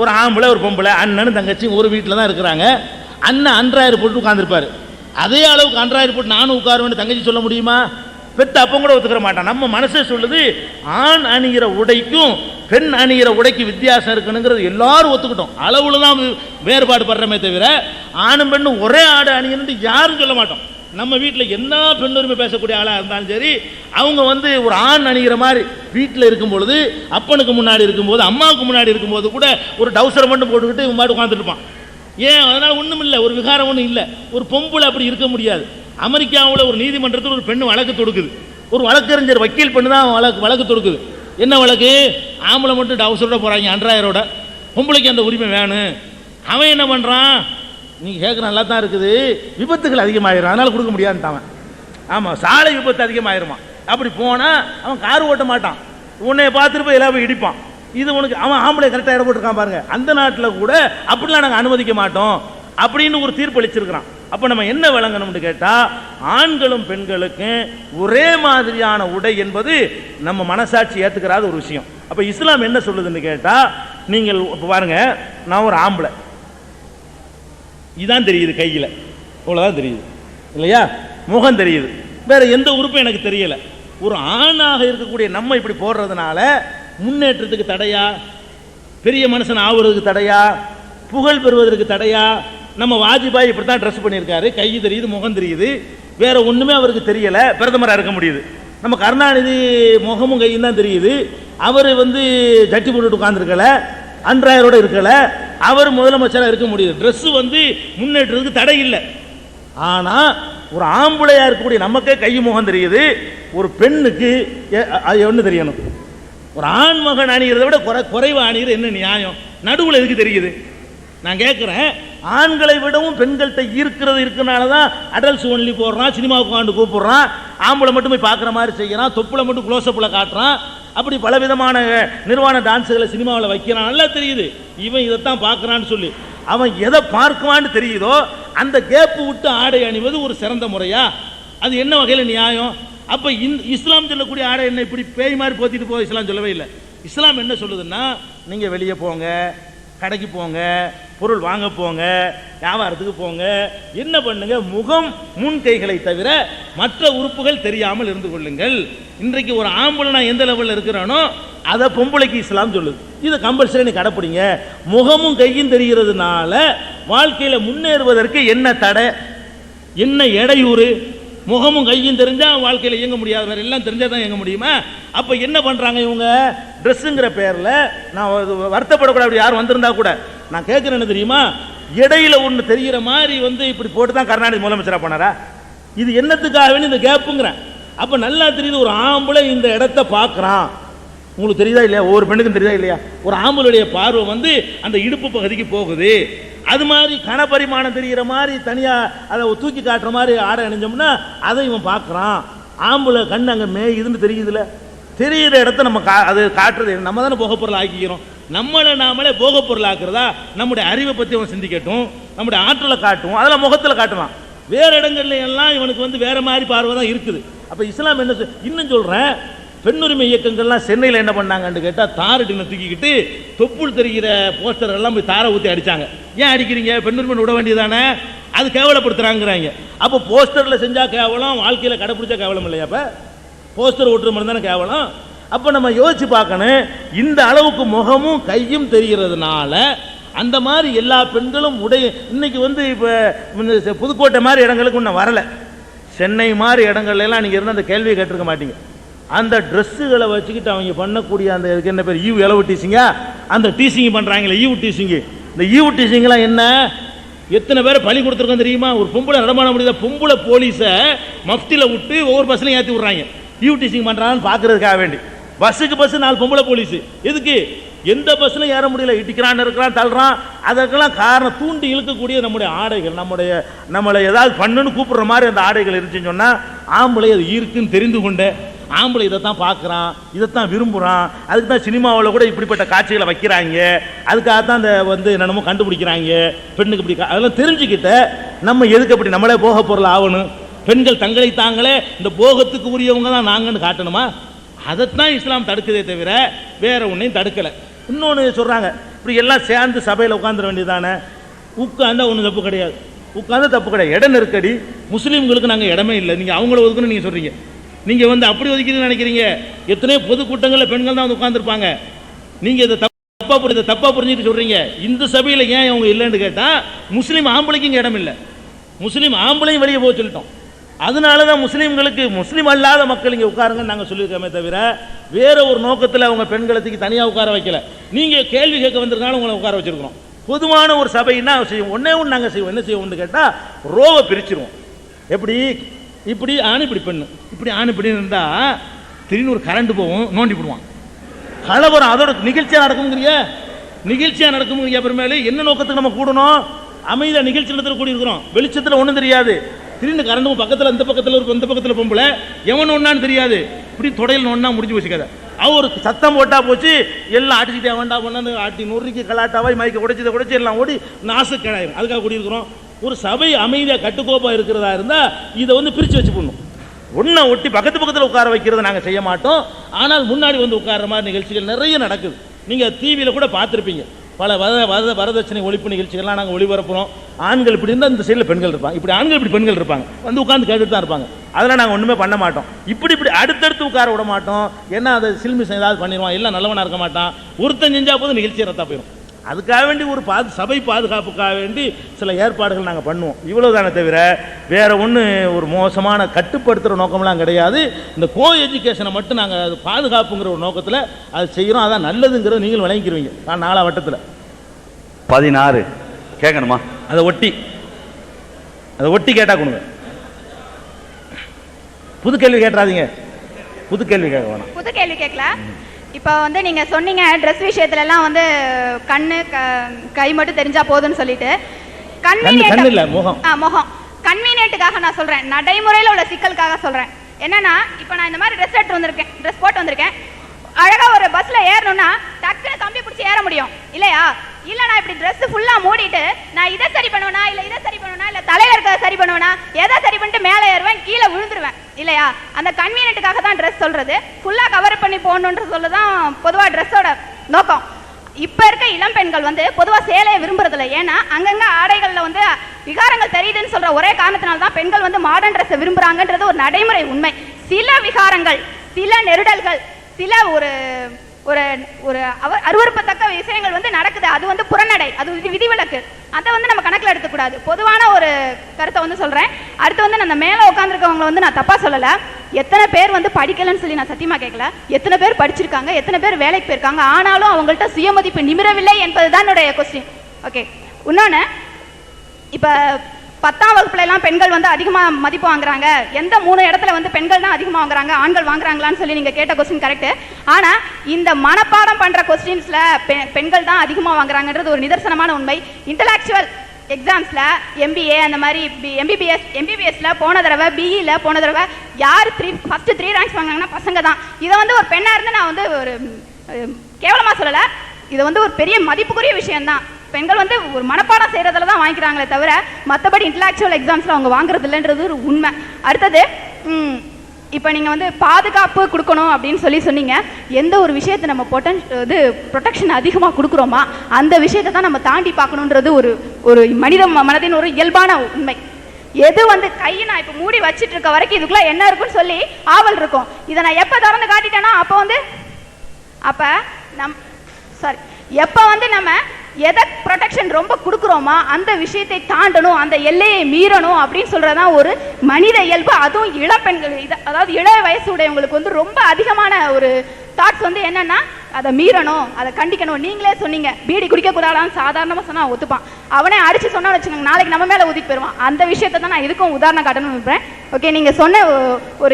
ஒரு ஆம்பளை ஒரு பொம்பளை அண்ணன் தங்கச்சி ஒரு வீட்டில் தான் இருக்கிறாங்க. அண்ணன் அன்றாயிரம் போட்டு உட்காந்துருப்பாரு. அதே அளவுக்கு அன்றாயிரம் போட்டு நானும் உட்காருவேன்னு தங்கச்சி சொல்ல முடியுமா? பெத்த அப்போ கூட ஒத்துக்கிற மாட்டான். நம்ம மனசே சொல்லுது ஆண் அணிகிற உடைக்கும் பெண் அணிகிற உடைக்கு வித்தியாசம் இருக்குனுங்கிறது எல்லாரும் ஒத்துக்கிட்டோம். அளவுல தான் வேறுபாடு படுறமே தவிர ஆணும் பெண்ணும் ஒரே ஆடை அணியணும்னு யாரும் சொல்ல மாட்டோம். நம்ம வீட்டில் என்ன பெண்ணுரிமை பேசக்கூடிய ஆளாக இருந்தாலும் சரி, அவங்க ஒரு ஆண் அணிகிற மாதிரி வீட்டில் இருக்கும் பொழுது, அப்பனுக்கு முன்னாடி இருக்கும்போது, அம்மாவுக்கு முன்னாடி இருக்கும்போது கூட ஒரு டவுசரை மட்டும் போட்டுக்கிட்டு இவன் மாட்டு உட்காந்துருப்பான். ஏன்? அதனால் ஒன்றும் இல்லை, ஒரு விகாரம் ஒன்றும் இல்லை. ஒரு பொம்பளை அப்படி இருக்க முடியாது. அமெரிக்காவில் ஒரு நீதிமன்றத்தில் ஒரு பெண்ணு வழக்கு தொடுக்குது. ஒரு வழக்கறிஞர் வக்கீல் பெண்ணு தான் வழக்கு தொடுக்குது. என்ன வழக்கு? ஆம்பளை மட்டும் டவுசரோட போகிறாங்க அன்றாயரோட, பொம்பளைக்கு அந்த உரிமை வேணும். அவன் என்ன பண்ணுறான்? நீங்கள் கேட்குற நல்லா தான் இருக்குது, விபத்துகள் அதிகமாகிடும், அதனால் கொடுக்க முடியாதுன்ட்டான். ஆமாம், சாலை விபத்து அதிகமாகிருமா. அப்படி போனால் அவன் கார் ஓட்ட மாட்டான், உன்னை பார்த்துட்டு போய் எல்லாரும் இடிப்பான். இது உனக்கு அவன் ஆம்பளை கரெக்டாக இடம் போட்டுருக்கான் பாருங்க. அந்த நாட்டில் கூட அப்படிலாம் நாங்கள் அனுமதிக்க மாட்டோம் அப்படின்னு ஒரு தீர்ப்பு அளிச்சிருக்கிறான். அப்போ நம்ம என்ன விளங்கணும்னு கேட்டால், ஆண்களும் பெண்களுக்கும் ஒரே மாதிரியான உடை என்பது நம்ம மனசாட்சி ஏற்றுக்கிறாத ஒரு விஷயம். அப்போ இஸ்லாம் என்ன சொல்லுதுன்னு கேட்டால், நீங்கள் இப்போ பாருங்க, நான் ஒரு ஆம்பளை, இதான் தெரியுது கையில், இவ்வளோதான் தெரியுது இல்லையா, முகம் தெரியுது, வேற எந்த உறுப்பும் எனக்கு தெரியலை. ஒரு ஆணாக இருக்கக்கூடிய நம்ம இப்படி போடுறதுனால முன்னேற்றத்துக்கு தடையா, பெரிய மனுஷன் ஆகுறதுக்கு தடையா, புகழ் பெறுவதற்கு தடையா? நம்ம வாஜ்பாய் இப்படி தான் ட்ரெஸ் பண்ணியிருக்காரு, கை தெரியுது, முகம் தெரியுது, வேற ஒன்றுமே அவருக்கு தெரியலை, பிரதமராக இருக்க முடியுது. நம்ம கருணாநிதி முகமும் கையும் தான் தெரியுது, அவர் ஜட்டி போட்டுட்டு உட்காந்துருக்கல, அன்றாயரோட இருக்கல, அவர் முதலமைச்சராக இருக்க முடியுது. ட்ரெஸ் முன்னேற்றத்துக்கு தடை இல்லை. ஆனால் ஒரு ஆம்பளையா இருக்கக்கூடிய நமக்கே கை முகம் தெரியுது, ஒரு பெண்ணுக்கு ஒன்று தெரியணும். ஒரு ஆண் மகன் அணிகிறத விட குறைவு அணிகிற என்ன நியாயம்? நடுவில் எதுக்கு தெரியுது? நான் கேட்குறேன், ஆண்களை விடவும் பெண்கள்கிட்ட இருக்கிறனால தான் அடல்ட்ஸ் ஒன்லி போடுறான், சினிமாவுக்கு ஆண்டு கூப்பிடுறான், ஆம்பளை மட்டும் போய் பார்க்குற மாதிரி செய்கிறான், தொப்புளை மட்டும் க்ளோஸ்அப்பில் காட்டுறான், அப்படி பலவிதமான நிர்வாண டான்ஸுகளை சினிமாவில் வைக்கிறான். நல்லா தெரியுது இவன் இதைத்தான் பார்க்குறான்னு சொல்லி. அவன் எதை பார்க்குவான்னு தெரியுதோ அந்த கேப்பு விட்டு ஆடை அணிவது ஒரு சிறந்த முறையா? அது என்ன வகையில் நியாயம்? அப்போ இஸ்லாம் சொல்லக்கூடிய ஆடை என்ன இப்படி பேய் மாதிரி போத்திட்டு போக இஸ்லாம் சொல்லவே இல்லை. இஸ்லாம் என்ன சொல்லுதுன்னா, நீங்கள் வெளியே போங்க, கடைக்கு போங்க, பொருள் வாங்க போங்க, வியாபாரத்துக்கு போங்க, என்ன பண்ணுங்க, முகம் முன் கைகளை தவிர மற்ற உறுப்புகள் தெரியாமல் இருந்து கொள்ளுங்கள். இன்றைக்கு ஒரு ஆம்பளை நான் எந்த லெவலில் இருக்கிறானோ அதை பொம்பளைக்கு இஸ்லாம் சொல்லுது. இதை கம்பல்சரி நீ கடைப்பிடிங்க. முகமும் கையும் தெரிகிறதுனால வாழ்க்கையில் முன்னேறுவதற்கு என்ன தடை, என்ன இடையூறு? முகமும் கையும் தெரிஞ்சால் வாழ்க்கையில் இயங்க முடியாது, வேறு எல்லாம் தெரிஞ்சால் தான் இயங்க முடியுமா? அப்போ என்ன பண்ணுறாங்க இவங்க? ட்ரெஸ்ஸுங்கிற பேரில் நான் வருத்தப்படக்கூடாது. அப்படி யாரும் வந்திருந்தா கூட நான் கேட்குறேன், என்ன தெரியுமா, இடையில ஒன்று தெரிகிற மாதிரி இப்படி போட்டு தான் கருணாநிதி முதலமைச்சராக போனாரா? இது என்னத்துக்காக இந்த கேப்புங்கிறேன். அப்போ நல்லா தெரியுது, ஒரு ஆம்பளை இந்த இடத்த பார்க்குறான். உங்களுக்கு தெரியுதா இல்லையா? ஒவ்வொரு பெண்ணுக்கும் தெரியுதா இல்லையா? ஒரு ஆம்பளுடைய பார்வை அந்த இடுப்பு பகுதிக்கு போகுது. அது மாதிரி கனப்பரிமாணம் தெரிகிற மாதிரி தனியாக அதை தூக்கி காட்டுற மாதிரி ஆடை அணிஞ்சோம்னா அதை இவன் பார்க்குறான். ஆம்பளை கண் அங்கே மேயுதுன்னு தெரியுதுல, தெரிகிற இடத்த நம்ம அது காட்டுறது நம்ம தானே போகப்பொருள் ஆக்கிக்கிறோம். நம்மளை நாமளே போகப்பொருள் ஆக்குறதா? நம்முடைய அறிவை பற்றி அவன் சிந்திக்கட்டும், நம்முடைய ஆற்றலை காட்டும், அதெல்லாம் முகத்தில் காட்டலாம். வேறு இடங்கள்ல எல்லாம் இவனுக்கு வேறு மாதிரி பார்வை தான் இருக்குது. அப்போ இஸ்லாம் என்ன இன்னும் சொல்கிறேன், பெண்ணுரிமை இயக்கங்கள்லாம் சென்னையில் என்ன பண்ணாங்கன்னு கேட்டால், தாரடினை தூக்கிக்கிட்டு தொப்புள் தெரிகிற போஸ்டர் எல்லாம் போய் தாரை ஊற்றி அடித்தாங்க. ஏன் அடிக்கிறீங்க? பெண்ணுரிமை விட வேண்டியதானே, அது கேவலப்படுத்துகிறாங்கிறாங்க. அப்போ போஸ்டரில் செஞ்சால் கேவலம், வாழ்க்கையில் கடைப்பிடிச்சா கேவலம் இல்லையா? அப்போ போஸ்டர் ஓட்டுற மாதிரி தானே கேவலம். அப்போ நம்ம யோசிச்சு பார்க்கணும், இந்த அளவுக்கு முகமும் கையும் தெரிகிறதுனால அந்த மாதிரி எல்லா பெண்களும் இன்னைக்கு இப்போ புதுக்கோட்டை மாதிரி இடங்களுக்கு இன்னும் வரலை. சென்னை மாதிரி இடங்கள்லாம் நீங்கள் இருந்து அந்த கேள்வியை கேட்டிருக்க மாட்டீங்க. அந்த ட்ரெஸ்ஸுகளை வச்சுக்கிட்டு அவங்க பண்ணக்கூடிய அந்த இதுக்கு என்ன பேர், ஈவு இளவு டீசிங்க, அந்த டீசிங் பண்ணுறாங்களே ஈவு டீசிங்கு. இந்த ஈவு டீசிங்லாம் என்ன, எத்தனை பேரை பழி கொடுத்துருக்கோம் தெரியுமா? ஒரு பொம்பளை நடமாட முடியாத பொம்பளை போலீஸை மஃப்டியில் விட்டு ஒவ்வொரு பஸ்லையும் ஏற்றி விட்றாங்க. ஈவு டீசிங் பண்ணுறாங்கன்னு பார்க்கறதுக்காக வேண்டி. பஸ்ஸுக்கு பஸ் 4 பொம்பளை போலீஸு. எதுக்கு? எந்த பஸ்லையும் ஏற முடியல, இடிக்கிறான், இருக்கிறான், தள்ளுறான். அதற்கெல்லாம் காரணம் தூண்டி இழுக்கக்கூடிய நம்முடைய ஆடைகள், நம்மளை ஏதாவது பண்ணுன்னு கூப்பிடுற மாதிரி அந்த ஆடைகள் இருந்துச்சுன்னு சொன்னால் ஆம்பளை அது இருக்குன்னு தெரிந்து கொண்டு ஆம்பளை இதைத்தான் பார்க்குறான், இதைத்தான் விரும்புகிறான், அதுக்கு தான் சினிமாவில் கூட இப்படிப்பட்ட காட்சிகளை வைக்கிறாங்க, அதுக்காகத்தான் அந்த என்னென்னமோ கண்டுபிடிக்கிறாங்க பெண்ணுக்கு இப்படி அதெல்லாம் தெரிஞ்சுக்கிட்ட நம்ம எதுக்கு அப்படி நம்மளே போக பொருள் ஆகணும்? பெண்கள் தங்களை தாங்களே இந்த போகத்துக்கு உரியவங்க தான் நாங்கன்னு காட்டணுமா? அதைத்தான் இஸ்லாம் தடுக்குதே தவிர வேற ஒன்றையும் தடுக்கலை. இன்னொன்று சொல்கிறாங்க, இப்படி எல்லாம் சேர்ந்து சபையில் உட்காந்துட வேண்டியதானே. உட்காந்தா ஒன்றும் தப்பு கிடையாது, உட்காந்து தப்பு கிடையாது. இடம் நெருக்கடி, முஸ்லீம்களுக்கு நாங்கள் இடமே இல்லை, நீங்கள் அவங்கள ஒதுக்கணும்னு நீங்கள் சொல்கிறீங்க. நீங்கள் அப்படி ஒதுக்கின்னு நினைக்கிறீங்க. எத்தனையோ பொதுக்கூட்டங்களில் பெண்கள் தான் உட்காந்துருப்பாங்க. நீங்கள் இதை தப்பாக புரிஞ்சுட்டு சொல்கிறீங்க. இந்த சபையில் ஏன் அவங்க இல்லைன்னு கேட்டால் முஸ்லீம் ஆம்பளைக்கு இங்கே இடம் இல்லை, முஸ்லீம் ஆம்பளையும் வெளியே போக சொல்லிட்டோம். அதனால தான் முஸ்லீம்களுக்கு முஸ்லீம் அல்லாத மக்கள் இங்கே உட்காருங்கன்னு நாங்கள் சொல்லியிருக்கோமே தவிர வேற ஒரு நோக்கத்தில் அவங்க பெண்களுக்கு தனியாக உட்கார வைக்கல. நீங்கள் கேள்வி கேட்க வந்திருக்காலும் உங்களை உட்கார வச்சிருக்கிறோம். பொதுவான ஒரு சபைன்னா செய்வோம், ஒன்றே ஒன்று நாங்கள் செய்வோம். என்ன செய்வோம்னு கேட்டால் ரோவை பிரிச்சிருவோம். எப்படி? இப்படி ஆண் இப்படி பெண்ணு, இப்படி ஆண் இப்படின்னு இருந்தால் திடீர்னு ஒரு கரண்ட் போவோம், நோண்டி போடுவான், கலவரம். அதோட நிகழ்ச்சியாக நடக்கும்ங்கிறியா பெருமையில என்ன நோக்கத்துக்கு நம்ம கூடணும்? அமைதியாக நிகழ்ச்சி இடத்துல கூடியிருக்கிறோம், வெளிச்சத்தில் ஒன்றும் தெரியாது. திடீர்னு கரண்டும் பக்கத்தில் இந்த பக்கத்தில் ஒரு இந்த பக்கத்தில் பொம்பளை எவன் ஒன்றான்னு தெரியாது, இப்படி தொடையில் ஒன்றா முடிஞ்சு வச்சுக்காத. அவர் சத்தம் போட்டா போச்சு, எல்லாம் ஆட்டிக்கிட்டே வேண்டா பண்ணு, ஆட்டி நொறுக்கி கலாட்டாவாய் மயக்க உடைச்சி எல்லாம் ஓடி நாசு கிடாயிரும். அதுக்காக கூடியிருக்கிறோம். ஒரு சபை அமைதியாக கட்டுக்கோப்பாக இருக்கிறதா இருந்தால் இதை பிரித்து வச்சு போடணும். ஒன்றை ஒட்டி பக்கத்தில் உட்கார வைக்கிறத நாங்கள் செய்ய மாட்டோம். ஆனால் முன்னாடி உட்கார்ற மாதிரி நிகழ்ச்சிகள் நிறைய நடக்குது. நீங்கள் டிவியில் கூட பார்த்துருப்பீங்க. பல வரதட்சணை ஒழிப்பு நிகழ்ச்சிகள்லாம் நாங்கள் ஒளிபரப்புகிறோம். ஆண்கள் இப்படி இருந்தால் இந்த சைடில் பெண்கள் இருப்பாங்க, இப்படி ஆண்கள் இப்படி பெண்கள் இருப்பாங்க, உட்காந்து கேட்டுட்டு தான் இருப்பாங்க. அதெல்லாம் நாங்கள் ஒன்றுமே பண்ண மாட்டோம். இப்படி அடுத்தடுத்து உட்கார விட மாட்டோம். ஏன்னா அதை சில்மிஸ் ஏதாவது பண்ணிடுவான், எல்லாம் நல்லவனாக இருக்க மாட்டான். ஒருத்தன் செஞ்சால் போது நிகழ்ச்சி ரத்தா போயிடும். அதுக்காக வேண்டி ஒரு சபை பாதுகாப்புக்காக வேண்டி சில ஏற்பாடுகள் நாங்கள் பண்ணுவோம். இவ்வளோதானே தவிர வேற ஒன்று ஒரு மோசமான கட்டுப்படுத்துகிற நோக்கம்லாம் கிடையாது. இந்த கோ எஜுகேஷனை மட்டும் நாங்கள் அது பாதுகாப்புங்கிற ஒரு நோக்கத்தில் அது செய்கிறோம். அதான் நல்லதுங்கிறத நீங்கள் விளங்கிக்கிறீங்க. நான் 4 வட்டத்தில் 16 கேட்கணுமா? அதை ஒட்டி கேட்டால் கொடுங்க. புது கேள்வி கேட்டுறாதீங்க, புது கேள்வி கேட்க வேணாம். புது கேள்வி கேட்கல. இப்போ நீங்க சொன்னீங்க ட்ரெஸ் விஷயத்துல எல்லாம் கண்ணு கை மட்டும் தெரிஞ்சா போதும்னு சொல்லிட்டு, கண்ணு இல்ல முகம். முகம் கன்வீனியன்ட்டுக்காக நான் சொல்றேன், நடைமுறையில் உள்ள சிக்கலுக்காக சொல்றேன். என்னன்னா இப்போ நான் இந்த மாதிரி ட்ரெஸ் போட்டு வந்திருக்கேன், அழகா ஒரு பஸ்ல ஏறணும்னா டக்குன்னு கம்பி பிடிச்சி ஏற முடியும் இல்லையா? இல்ல நான் இப்படி ட்ரெஸ் ஃபுல்லா மூடிட்டு நான் இதை சரி பண்ணுவேனா இல்ல தலையில இருக்க சரி பண்ணுவேனா, எதை சரி பண்ணிட்டு மேலே ஏறுவேன், கீழே விழுந்துருவேன் இல்லையா? அந்த கன்வீனியன்ட்டுக்காக தான் ட்ரெஸ் சொல்றது. ஃபுல்லா கவர் பண்ணி போகணுன்ற சொல்லதான் பொதுவா ட்ரெஸ்ஸோட நோக்கம். இப்ப இருக்க இளம் பெண்கள் பொதுவா சேலையை விரும்புறதில்ல. ஏன்னா அங்கங்க ஆடைகள்ல விகாரங்கள் தெரியுதுன்னு சொல்ற ஒரே காரணத்தினால தான் பெண்கள் மாடர்ன் ட்ரெஸ் விரும்புறாங்கன்றது ஒரு நடைமுறை உண்மை. சில விகாரங்கள், சில நெருடல்கள், சில ஒரு ஒரு ஒரு அருவருப்பத்தக்க விஷயங்கள் நடக்குது. அது புறநடை, அது விதிவிலக்கு. அதை நம்ம கணக்கில் எடுத்துக்கூடாது. பொதுவான ஒரு கருத்தை சொல்றேன். அடுத்து நான் மேலே உட்காந்துருக்கவங்களை நான் தப்பா சொல்லல. எத்தனை பேர் படிக்கலன்னு சொல்லி நான் சத்தியமா கேட்கல. எத்தனை பேர் படிச்சிருக்காங்க, எத்தனை பேர் வேலைக்கு போயிருக்காங்க, ஆனாலும் அவங்கள்ட்ட சுயமதிப்பு நிமிரவில்லை என்பதுதான் என்னுடைய கொஸ்டின். ஓகே. இன்னொன்னு, இப்ப 10ஆம் வகுப்புல எல்லாம் பெண்கள் அதிகமாக மதிப்பு வாங்குறாங்க. எந்த 3 இடத்துல பெண்கள் தான் அதிகமாக வாங்குறாங்க, ஆண்கள் வாங்குறாங்களான்னு சொல்லி நீங்க கேட்ட கொஸ்டின் கரெக்ட். ஆனா இந்த மனப்பாடம் பண்ற கொஸ்டின்ஸ்ல பெண்கள் தான் அதிகமாக வாங்குறாங்கன்றது ஒரு நிதர்சனமான உண்மை. இன்டலெக்சுவல் எக்ஸாம்ஸ்ல MBA அந்த மாதிரி MBBSல போன தடவை, BEல போன தடவை யார் ஃபர்ஸ்ட் 3 ரேங்க்ஸ் வாங்கினாங்கன்னா பசங்க தான். இதை ஒரு பெண்ணா இருந்து நான் ஒரு கேவலமா சொல்லல, இது ஒரு பெரிய மதிப்புக்குரிய விஷயம் தான். பெண்கள் ஒரு மனப்பாடம் செய்யறதுல தான் வாங்கிக்கிறாங்களே தவிர மற்றபடி இன்டலெக்சுவல் எக்ஸாம்ஸ்ல அவங்க வாங்குறது இல்லைன்றது ஒரு உண்மை. அடுத்தது, இப்போ நீங்க பாதுகாப்பு கொடுக்கணும் அப்படின்னு சொன்னீங்க. எந்த ஒரு விஷயத்தை நம்ம ப்ரொடெக்ஷன் அதிகமாக கொடுக்குறோமா அந்த விஷயத்தை தான் நம்ம தாண்டி பார்க்கணுன்றது ஒரு மனித மனதின் ஒரு இயல்பான உண்மை. எது கையை நான் இப்போ மூடி வச்சிட்டு இருக்க வரைக்கும் இதுக்குள்ள என்ன இருக்குன்னு சொல்லி ஆவல் இருக்கும். இதை நான் எப்போ திறந்து காட்டிட்டேன்னா அப்போ எப்போ நம்ம எதை ப்ரொடெக்ஷன் ரொம்ப கொடுக்குறோமா அந்த விஷயத்தை தாண்டணும், அந்த எல்லையை மீறணும் அப்படின்னு சொல்றதான் ஒரு மனித இயல்பு. அதுவும் இளம் பெண்கள், அதாவது இளைய வயசு உடையவங்களுக்கு ரொம்ப அதிகமான ஒரு தாட்ஸ் என்னன்னா அதை மீறணும், அதை கண்டிக்கணும். நீங்களே சொன்னீங்க பீடி குடிக்க கூடாதான்னு சாதாரணமாக சொன்னா ஒத்துப்பான். அவனே அடிச்சு சொன்னா வச்சுக்கோங்க, நாளைக்கு நம்ம மேலே ஊதிக்கு போயிடுவான். அந்த விஷயத்தை தான் நான் இதுக்கும் உதாரணம் காட்டணும்னு விரும்புறேன். ஓகே, நீங்க சொன்ன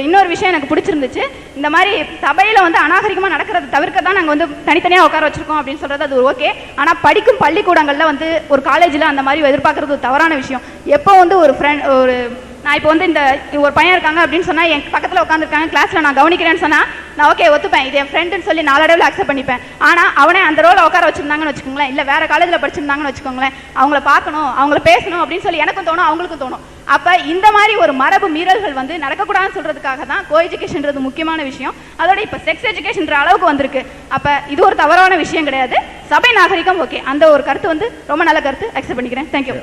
இன்னொரு விஷயம் எனக்கு பிடிச்சிருந்துச்சு. இந்த மாதிரி சபையில அநாகரிகமாக நடக்கிறத தவிர்க்க தான் நாங்கள் தனித்தனியாக உட்கார வச்சிருக்கோம் அப்படின்னு சொல்றது அது ஓகே. ஆனால் படிக்கும் பள்ளிக்கூடங்களில் ஒரு காலேஜில் அந்த மாதிரி எதிர்பார்க்கறது ஒரு தவறான விஷயம். எப்போ ஒரு நான் இப்போ வந்து இந்த ஒரு பையன் இருக்காங்க அப்படின்னு சொன்னா என் பக்கத்துல உட்காந்துருக்காங்க கிளாஸ்ல நான் கவனிக்கிறேன்னு சொன்னா நான் ஓகே ஒத்துப்பேன், இது என் ஃப்ரெண்டுன்னு சொல்லி நாளடைவில் அக்செப்ட் பண்ணிப்பேன். ஆனா அவனே அந்த ரோல உட்கார வச்சிருந்தாங்கன்னு வச்சுக்கோங்களேன், இல்ல வேற காலேஜ்ல படிச்சிருந்தாங்கன்னு வச்சுக்கோங்களேன், அவங்கள பார்க்கணும், அவங்கள பேசணும் அப்படின்னு சொல்லி எனக்கும் தோணும், அவங்களுக்கும் தோணும். அப்ப இந்த மாதிரி ஒரு மரபு மீறல்கள் வந்து நடக்கக்கூடாதுன்னு சொல்றதுக்காக தான் கோ எஜுகேஷன்றது முக்கியமான விஷயம். அதோட இப்ப செக்ஸ் எஜுகேஷன்ற அளவுக்கு வந்திருக்கு. அப்ப இது ஒரு தவறான விஷயம் கிடையாது, சபை நாகரிகம். ஓகே, அந்த ஒரு கருத்து வந்து ரொம்ப நல்ல கருத்து, அக்செப்ட் பண்ணிக்கிறேன். தேங்க்யூ.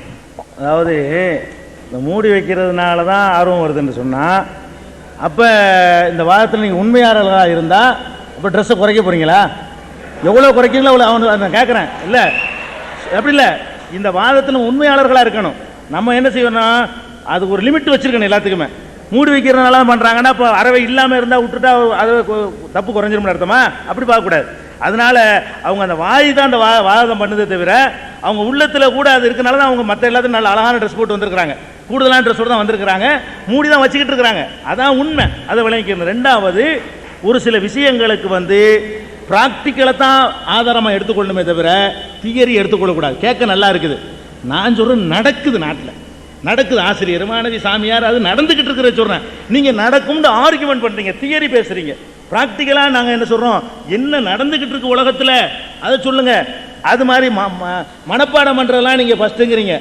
அதாவது இந்த மூடி வைக்கிறதுனால தான் ஆர்வம் வருதுன்னு சொன்னால், அப்போ இந்த வாதத்தில் நீங்கள் உண்மையாளர்களாக இருந்தால் இப்போ ட்ரெஸ்ஸை குறைக்க போகிறீங்களா? எவ்வளோ குறைக்கிறீங்களோ அவ்வளோ அவனு நான் கேட்குறேன். இல்லை அப்படி இல்லை, இந்த வாதத்தில் உண்மையாளர்களாக இருக்கணும். நம்ம என்ன செய்யணும்னா அதுக்கு ஒரு லிமிட் வச்சுருக்கணும். எல்லாத்துக்குமே மூடி வைக்கிறதுனால பண்ணுறாங்கன்னா இப்போ அறவை இல்லாமல் இருந்தால் விட்டுட்டா அது தப்பு குறைஞ்சிரும்னு அர்த்தமா? அப்படி பார்க்கக்கூடாது. அதனால அவங்க அந்த வாய் தான் அந்த வாதம் பண்ணுதே தவிர அவங்க உள்ளத்தில் கூட அது இருக்கனால தான் அவங்க மற்ற எல்லாத்தையும் நல்ல அழகான ட்ரெஸ் போட்டு வந்திருக்கிறாங்க, கூடுதலான ட்ரெஸ்ஸோடு தான் வந்திருக்கிறாங்க, மூடி தான் வச்சுக்கிட்டு இருக்கிறாங்க. அதான் உண்மை, அதை விளங்கிக்கணும். ரெண்டாவது, ஒரு சில விஷயங்களுக்கு வந்து ப்ராக்டிக்கலை தான் ஆதாரமாக எடுத்துக்கொள்ளணுமே தவிர தியரி எடுத்துக்கொள்ளக்கூடாது. கேட்க நல்லா இருக்குது, நான் சொல்கிறேன் நடக்குது, நாட்டில் நடக்குது. ஆசிரியர், மாணவி, சாமியார், அது நடந்துக்கிட்டு இருக்கிற சொல்கிறேன். நீங்கள் நடக்கும்னு ஆர்குமெண்ட் பண்ணுறீங்க, தியரி பேசுகிறீங்க. ப்ராக்டிக்கலாக நாங்கள் என்ன சொல்கிறோம், என்ன நடந்துக்கிட்டு இருக்கு உலகத்தில் அதை சொல்லுங்கள். அது மாதிரி மனப்பாடம் பண்ணுறதெல்லாம் நீங்கள் ஃபஸ்ட்டுங்கிறீங்க.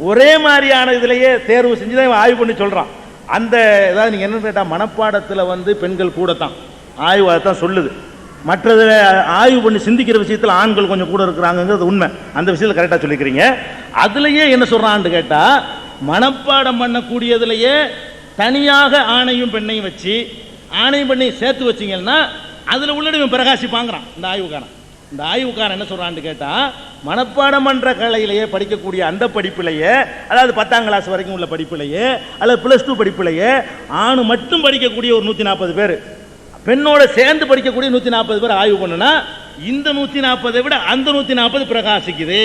ஒரே மாதிரியான இதிலேயே தேர்வு செஞ்சு தான் ஆய்வு பண்ணி சொல்கிறான். அந்த ஏதாவது நீங்கள் என்ன கேட்டால் மனப்பாடத்தில் வந்து பெண்கள் கூடத்தான், ஆய்வு அதைத்தான் சொல்லுது. மற்றதில் ஆய்வு பண்ணி சிந்திக்கிற விஷயத்தில் ஆண்கள் கொஞ்சம் கூட இருக்கிறாங்கிறது உண்மை. அந்த விஷயத்தில் கரெக்டாக சொல்லிக்கிறீங்க. அதுலேயே என்ன சொல்கிறான்னு கேட்டால், மனப்பாடம் பண்ணக்கூடியதுலேயே தனியாக ஆணையும் பெண்ணையும் வச்சு ஆணையும் பெண்ணையும் சேர்த்து வச்சிங்கன்னா அதில் உள்ளடவும் பிரகாசிப்பாங்கிறான் இந்த ஆய்வுக்காரன். இந்த ஆய்வுக்காரன் என்ன சொல்கிறான்னு கேட்டால், மனப்பாடம் பண்ணுற கலையிலேயே படிக்கக்கூடிய அந்த படிப்பிலேயே, அதாவது 10ஆம் கிளாஸ் வரைக்கும் உள்ள படிப்பிலேயே அல்லது +2 படிப்பிலேயே ஆணு மட்டும் படிக்கக்கூடிய ஒரு 140 பேர், பெண்ணோட சேர்ந்து படிக்கக்கூடிய 140 பேர் ஆய்வு பண்ணுனா இந்த 140 விட அந்த 140 பிரகாசிக்குது.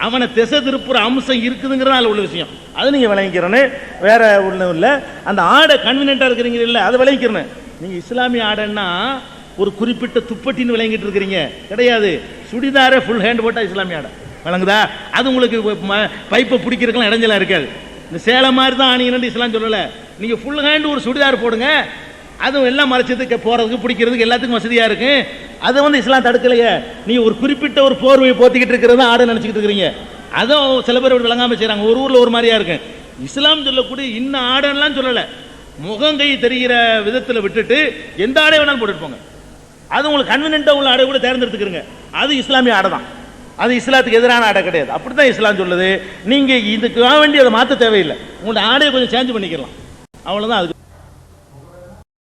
அவனை திசை திருப்புற அம்சம் இருக்குதுங்கிறனால உள்ள விஷயம். அது நீங்கள் விளங்கிக்கிறேன்னு, வேற ஒன்றும் இல்லை. அந்த ஆடை கன்வீனியன்ட்டாக இருக்கிறீங்க இல்லை, அதை விளங்கிக்கிறேன்னு. நீங்கள் இஸ்லாமிய ஆடைன்னா ஒரு குறிப்பிட்ட துப்பட்டின்னு விளங்கிட்டு இருக்கிறீங்க கிடையாது. சுடிதாரே ஃபுல் ஹேண்ட் போட்டால் இஸ்லாமிய ஆடை விளங்குதா? அது உங்களுக்கு பைப்பை பிடிக்கிறதுக்கெல்லாம் இடைஞ்சலாம் இருக்காது. இந்த சேலை மாதிரி தான் ஆணிங்கன்னு இஸ்லாம் சொல்லலை. நீங்கள் ஃபுல் ஹேண்ட் ஒரு சுடிதார் போடுங்க, அதுவும் எல்லாம் மறைச்சதுக்கு போகிறதுக்கு பிடிக்கிறதுக்கு எல்லாத்துக்கும் வசதியாக இருக்கு. அதை வந்து இஸ்லாம் தடுக்கலையே. நீங்கள் ஒரு குறிப்பிட்ட ஒரு போர்வையை போத்திக்கிட்டு இருக்கிறது ஆடை நினச்சிக்கிட்டு இருக்கிறீங்க. அதுவும் சில பேர் விளங்காமல் செய்கிறாங்க. ஒரு ஊரில் ஒரு மாதிரியா இருக்கு. இஸ்லாம் சொல்லக்கூடிய இன்னும் ஆடைலாம் சொல்லலை, முகங்கை தெரிகிற விதத்தில் விட்டுட்டு எந்த ஆடை வேணாலும் போட்டுட்டு போங்க. அது உங்களுக்கு கன்வீனியன்ட்டாக உள்ள ஆடை கூட தேர்ந்தெடுத்துக்கிறங்க. அது இஸ்லாமிய ஆடை தான், அது இஸ்லாத்துக்கு எதிரான ஆடை கிடையாது. அப்படி தான் இஸ்லாம் சொல்லுது. நீங்கள் இதுக்கு வேண்டிய அதை மாற்ற தேவையில்லை, உங்களோட ஆடையை கொஞ்சம் சேஞ்ச் பண்ணிக்கலாம், அவ்வளோதான். அதுக்கு